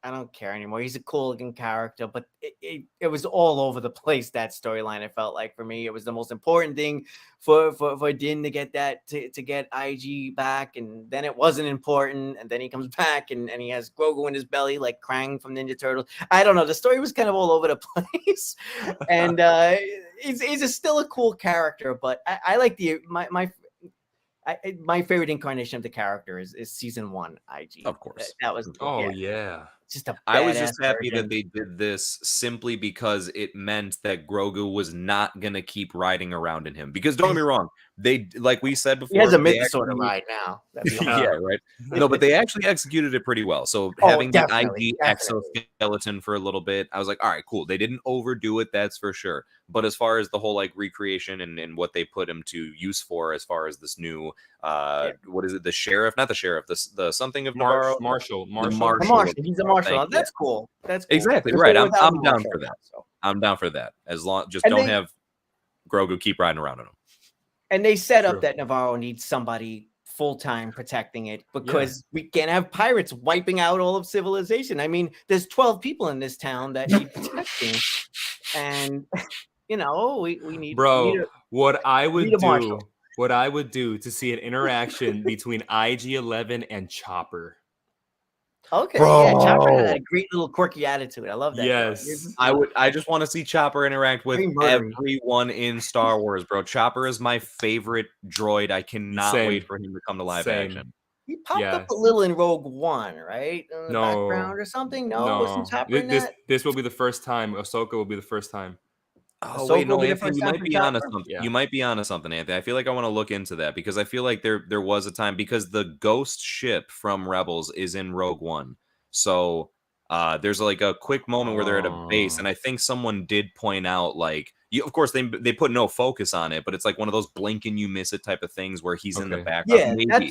I don't care anymore. He's a cool looking character, but it was all over the place, that storyline. It felt like for me, it was the most important thing for Din to get to get IG back, and then it wasn't important, and then he comes back and he has Grogu in his belly like Krang from Ninja Turtles. I don't know. The story was kind of all over the place, and he's still a cool character, but I like my favorite incarnation of the character is season 1 IG. Of course. That was just a I was just happy version. that they did this simply because it meant that Grogu was not gonna keep riding around in him. Because don't get me wrong, they, like we said before, he has a mythosaur to ride now. Yeah, right. No, but they actually executed it pretty well. So having the IG exoskeleton for a little bit, I was like, all right, cool. They didn't overdo it, that's for sure. But as far as the whole like recreation and what they put him to use for, as far as this new what is it? The sheriff, not the sheriff, the something of Navarro, Marshall. He's a marshal. That's cool. That's cool. Exactly right. I'm down for that. I'm down for that. As long don't have Grogu keep riding around on him. And they set up that Navarro needs somebody full-time protecting it because we can't have pirates wiping out all of civilization. I mean, there's 12 people in this town that need protecting, and we need. Bro, what I would do to see an interaction between IG-11 and Chopper. Okay, yeah, Chopper had a great little quirky attitude. I love that. Yes, I just want to see Chopper interact with everyone in Star Wars, bro. Chopper is my favorite droid. I cannot wait for him to come to live action. He popped up a little in Rogue One, right? In the background or something. No, wasn't Chopper in that? This will be the first time. Ahsoka will be the first time. Oh wait, no, Anthony, you might be onto something. Yeah. You might be onto something, Anthony. I feel like I want to look into that because I feel like there was a time, because the ghost ship from Rebels is in Rogue One. So there's like a quick moment where they're at a base, and I think someone did point out, like, of course they put no focus on it, but it's like one of those blink and you miss it type of things where he's in the background. Yeah,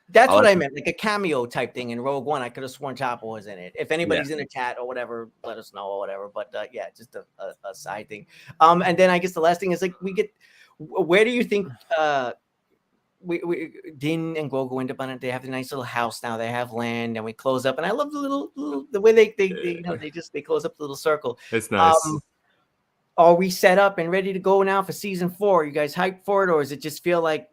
That's what I meant, like a cameo type thing in Rogue One. I could have sworn Chopper was in it. If anybody's in the chat or whatever, let us know or whatever. But yeah, just a side thing. And then I guess the last thing is like where do you think we Din and Grogu end up on it? They have a nice little house now. They have land, and we close up. And I love the way they close up the little circle. It's nice. Are we set up and ready to go now for season 4? Are you guys hyped for it, or does it just feel like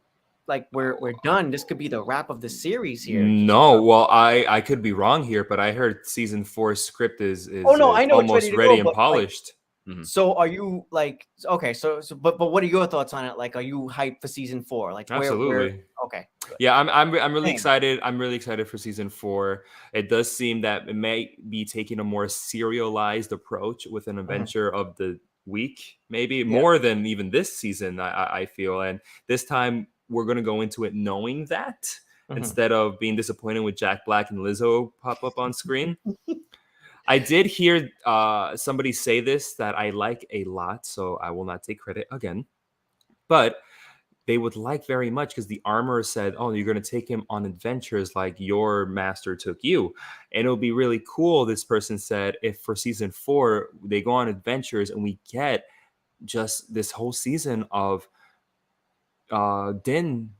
we're done? This could be the wrap of the series here. No, well, I could be wrong here, but I heard season 4 script is I know almost ready and polished. So are you like, okay, but what are your thoughts on it? Like, are you hyped for season 4? Like, absolutely. Okay. Good. Yeah, I'm really excited. I'm really excited for season 4. It does seem that it may be taking a more serialized approach with an adventure of the week, maybe more than even this season. I feel, and this time we're going to go into it knowing that instead of being disappointed with Jack Black and Lizzo pop up on screen. I did hear somebody say this that I like a lot, so I will not take credit again. But they would like very much because the armorer said, "Oh, you're going to take him on adventures like your master took you," and it'll be really cool. This person said, if for season 4 they go on adventures and we get just this whole season of Din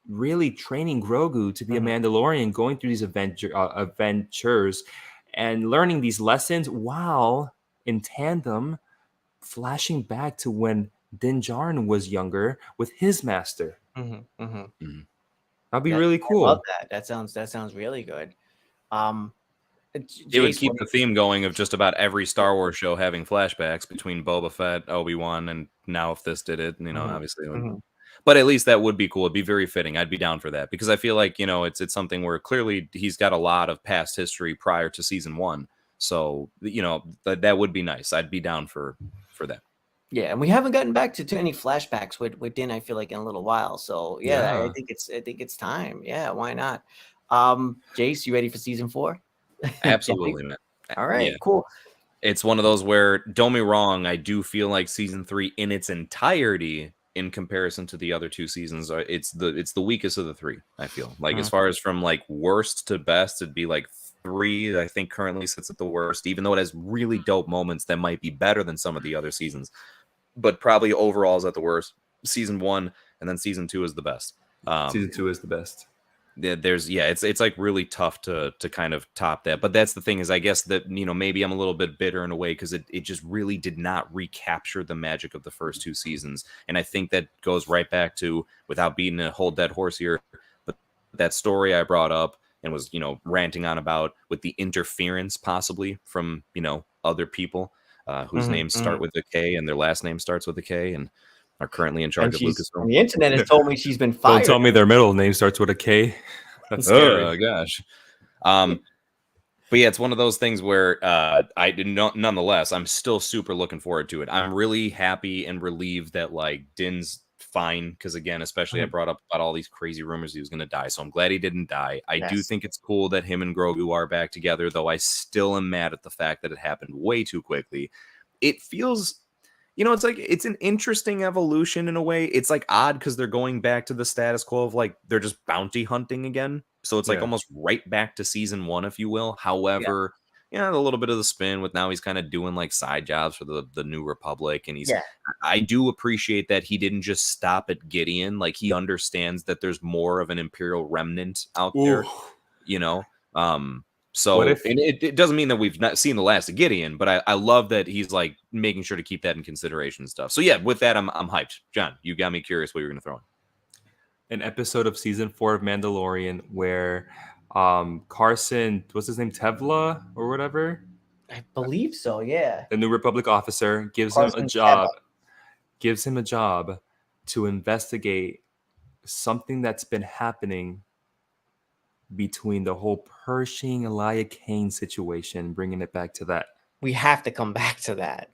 really training Grogu to be a Mandalorian, going through these adventures and learning these lessons while in tandem flashing back to when Din Djarin was younger with his master. That'd be really cool. I love that. That sounds really good. It would keep the theme going of just about every Star Wars show having flashbacks between Boba Fett, Obi-Wan, and now if this did it, obviously. But at least that would be cool. It'd be very fitting. I'd be down for that because I feel like, it's something where clearly he's got a lot of past history prior to season 1. So, that would be nice. I'd be down for that. Yeah, and we haven't gotten back to too many flashbacks with Din, I feel like, in a little while. So I think it's time. Yeah, why not? Jace, you ready for season 4? Absolutely, man. All right, cool. It's one of those where, don't me wrong, I do feel like season 3 in its entirety, in comparison to the other 2 seasons, it's the weakest of the 3. I feel like as far as from like worst to best, it'd be like 3. I think currently sits at the worst, even though it has really dope moments that might be better than some of the other seasons. But probably overall is at the worst. Season 1 and then season 2 is the best. Season 2 is the best. It's like really tough to kind of top that. But that's the thing is, I guess that, maybe I'm a little bit bitter in a way because it just really did not recapture the magic of the first 2 seasons. And I think that goes right back to, without beating a whole dead horse here, but that story I brought up and was, ranting on about with the interference possibly from, other people whose names start with a K and their last name starts with a K and are currently in charge of Lucasfilm. The internet has told me she's been fired. Don't tell me their middle name starts with a K. That's scary. Oh gosh. But yeah, it's one of those things where nonetheless, I'm still super looking forward to it. I'm really happy and relieved that like Din's fine because again, especially I brought up about all these crazy rumors he was going to die, so I'm glad he didn't die. I do think it's cool that him and Grogu are back together, though I still am mad at the fact that it happened way too quickly. It feels, it's like it's an interesting evolution in a way. It's like odd because they're going back to the status quo of like they're just bounty hunting again. So it's like almost right back to season 1, if you will. However, a little bit of the spin with now he's kind of doing like side jobs for the New Republic. And I do appreciate that he didn't just stop at Gideon. Like he understands that there's more of an Imperial remnant out there, So it doesn't mean that we've not seen the last of Gideon, but I love that he's like making sure to keep that in consideration and stuff. So yeah, with that, I'm hyped. John, you got me curious what you're going to throw in. An episode of season 4 of Mandalorian where Carson, what's his name, Tevla or whatever? I believe so, yeah. The New Republic officer gives him a job to investigate something that's been happening between the whole Pershing Elia Kane situation, bringing it back to that. We have to come back to that.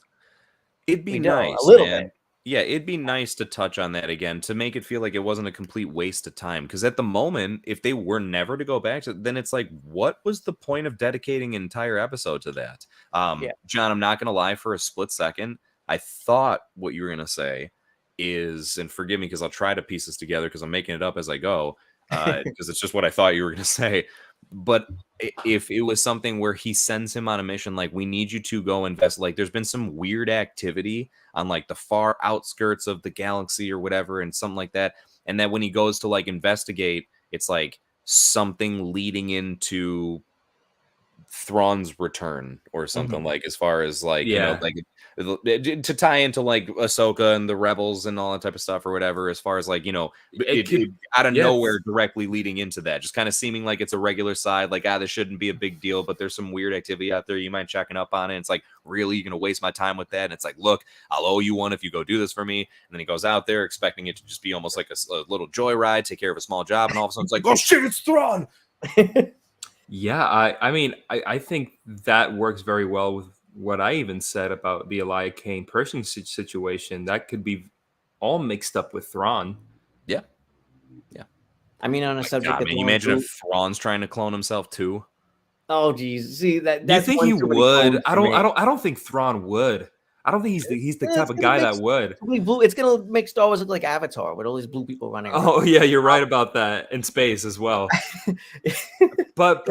It'd be nice, a little bit. Yeah, it'd be nice to touch on that again to make it feel like it wasn't a complete waste of time. Because at the moment, if they were never to go back to it, then it's like, what was the point of dedicating an entire episode to that? John, I'm not going to lie, for a split second, I thought what you were going to say is, and forgive me because I'll try to piece this together because I'm making it up as I go. because it's just what I thought you were going to say. But if it was something where he sends him on a mission, like, we need you to go invest, like, there's been some weird activity on like the far outskirts of the galaxy or whatever, and something like that. And then when he goes to like investigate, it's like something leading into Thrawn's return or something, like, as far as like, you know, like to tie into like Ahsoka and the rebels and all that type of stuff or whatever, as far as like, you know, it out of nowhere directly leading into that, just kind of seeming like it's a regular side, like, this shouldn't be a big deal, but there's some weird activity out there, you mind checking up on it. It's like, really, you're gonna waste my time with that? And it's like, look, I'll owe you one if you go do this for me. And then he goes out there expecting it to just be almost like a little joyride, take care of a small job, and all of a sudden it's like, oh shit, it's Thrawn. Yeah, I mean, I think that works very well with what I even said about the Elia Kane Pershing situation. That could be all mixed up with Thrawn. Yeah. I mean, on a subject. God, man, you imagine if Thrawn's trying to clone himself too. Oh, geez. See that? Do you think he would? I don't think Thrawn would. I don't think he's the type of guy that would. It's gonna make Star Wars look like Avatar with all these blue people running around. Oh yeah, you're right about that. In space as well. but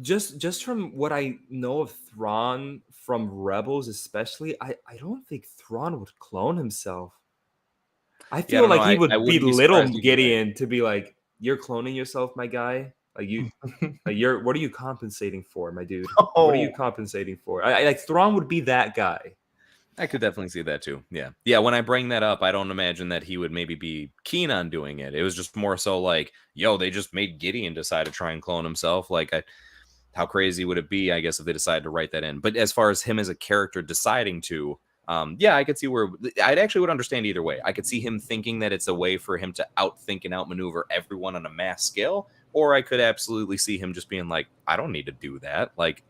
just from what I know of Thrawn from Rebels, especially, I don't think Thrawn would clone himself. I feel like he would belittle Gideon to be like, "You're cloning yourself, my guy. Like you, what are you compensating for, my dude? What are you compensating for?" I like Thrawn would be that guy. I could definitely see that too. Yeah. When I bring that up, I don't imagine that he would maybe be keen on doing it. It was just more so like, yo, they just made Gideon decide to try and clone himself. Like, how crazy would it be, I guess, if they decided to write that in? But as far as him as a character deciding to, yeah, I could see where I actually would understand either way. I could see him thinking that it's a way for him to outthink and outmaneuver everyone on a mass scale, or I could absolutely see him just being like, I don't need to do that. Like,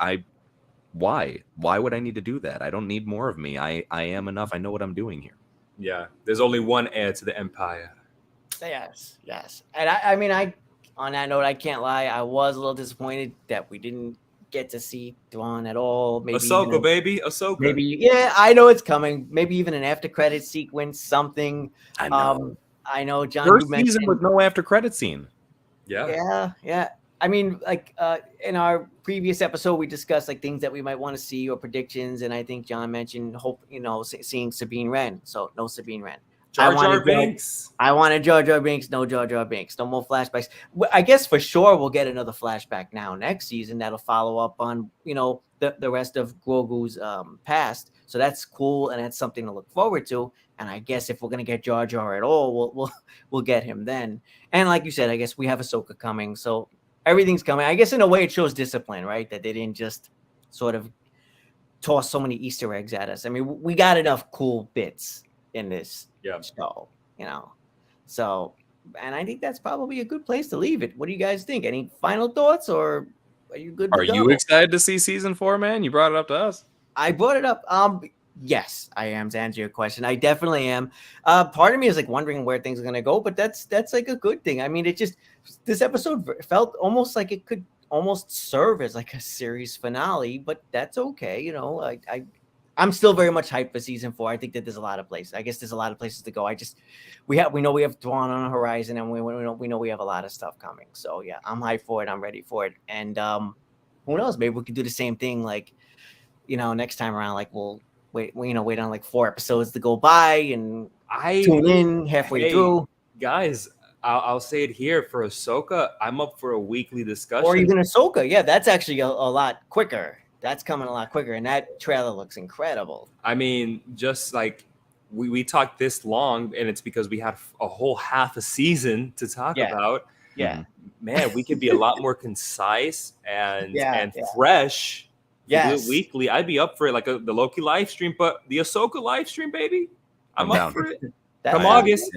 why would I need to do that? I don't need more of me. I am enough. I know what I'm doing here. Yeah, there's only one heir to the Empire. Yes. And I mean, on that note, I can't lie, I was a little disappointed that we didn't get to see Thrawn at all. Maybe Ahsoka, baby. Ahsoka. Maybe, yeah, I know it's coming. Maybe even an after credit sequence, something. I know. I know, John. First season with no after credit scene. Yeah. I mean, like in our previous episode, we discussed like things that we might want to see or predictions, and I think John mentioned seeing Sabine Wren. So no Sabine Wren. Jar Jar Binks. I wanted Jar Jar Binks. No Jar Jar Binks. No more flashbacks. I guess for sure we'll get another flashback now next season that'll follow up on the rest of Grogu's past. So that's cool, and that's something to look forward to. And I guess if we're gonna get Jar Jar at all, we'll get him then. And like you said, I guess we have Ahsoka coming. So everything's coming. I guess in a way it shows discipline, right? That they didn't just sort of toss so many Easter eggs at us. I mean, we got enough cool bits in this show, So, and I think that's probably a good place to leave it. What do you guys think? Any final thoughts, or are you good? Are you excited to see season 4, man? You brought it up to us. I brought it up. Yes, I am, to answer your question. I definitely am. Part of me is like wondering where things are gonna go, but that's like a good thing. I mean, this episode felt almost like it could almost serve as like a series finale, but that's okay. I'm still very much hyped for season 4. I think that there's a lot of places. I guess there's a lot of places to go. We know we have Thrawn on the horizon, and we know we have a lot of stuff coming. So yeah, I'm hyped for it. I'm ready for it. And who knows? Maybe we could do the same thing. Like, next time around, like we'll wait on like 4 episodes to go by, and I tune in halfway through. Guys, I'll say it here for Ahsoka. I'm up for a weekly discussion. Or even Ahsoka. Yeah, that's actually a lot quicker. That's coming a lot quicker, and that trailer looks incredible. I mean, just like we talked this long, and it's because we had a whole half a season to talk about. Yeah, man, we could be a lot more concise and fresh. Yes, weekly. I'd be up for it, like the Loki live stream, but the Ahsoka live stream, baby, I'm up for it. Come August,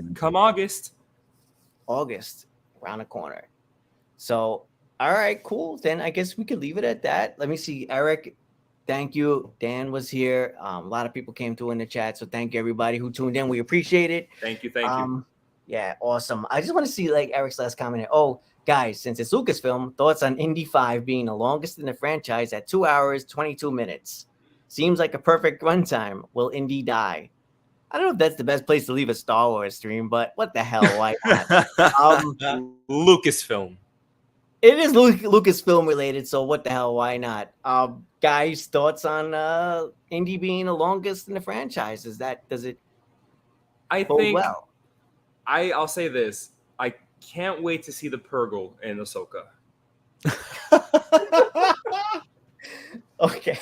around the corner. So. All right, cool. Then I guess we could leave it at that. Let me see. Eric, thank you. Dan was here. A lot of people came through in the chat. So thank you, everybody who tuned in. We appreciate it. Thank you. Yeah, awesome. I just want to see like Eric's last comment here. Oh, guys, since it's Lucasfilm, thoughts on Indy 5 being the longest in the franchise at 2 hours, 22 minutes. Seems like a perfect runtime. Will Indy die? I don't know if that's the best place to leave a Star Wars stream, but what the hell? Why not? Lucasfilm. It is Lucasfilm related, so what the hell? Why not? Guys, thoughts on Indy being the longest in the franchise? Does it? I bode think well? I'll say this. I can't wait to see the Purgle in Ahsoka. Okay.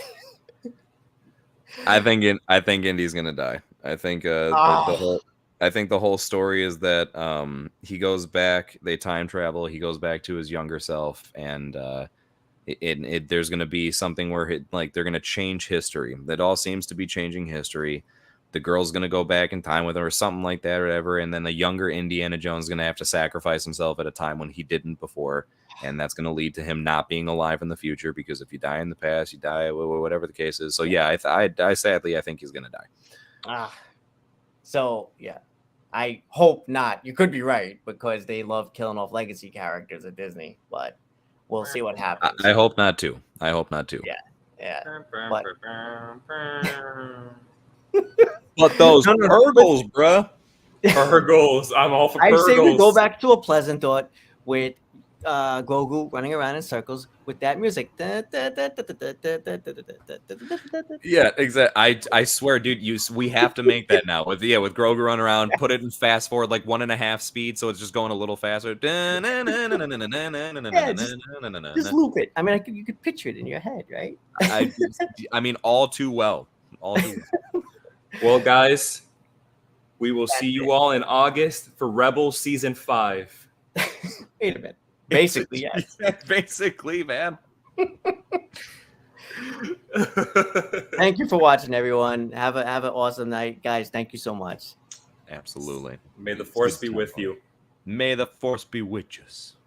I think Indy's gonna die. I think the whole story is that he goes back. They time travel. He goes back to his younger self, and there's gonna be something where they're gonna change history. That all seems to be changing history. The girl's gonna go back in time with him, or something like that, or whatever. And then the younger Indiana Jones is gonna have to sacrifice himself at a time when he didn't before. And that's going to lead to him not being alive in the future, because if you die in the past, you die, whatever the case is. So yeah, I sadly, I think he's going to die. So yeah, I hope not. You could be right, because they love killing off legacy characters at Disney, but we'll see what happens. I hope not too. Yeah. But those Purgles, bruh. Purgles. I'm all for Purgles. I say we go back to a pleasant thought with Grogu running around in circles with that music. Yeah, exactly. I swear, dude, we have to make that now. With Grogu running around, put it in fast forward like 1.5 speed, so it's just going a little faster. Just loop it. I mean, you could picture it in your head, right? I mean, all too well. All too well. Well, guys, we will see you all in August for Rebels Season 5. Wait a minute. Basically, yes. Basically, man. Thank you for watching, everyone. Have an awesome night, guys. Thank you so much. Absolutely. May the Force be with you. May the Force be with us.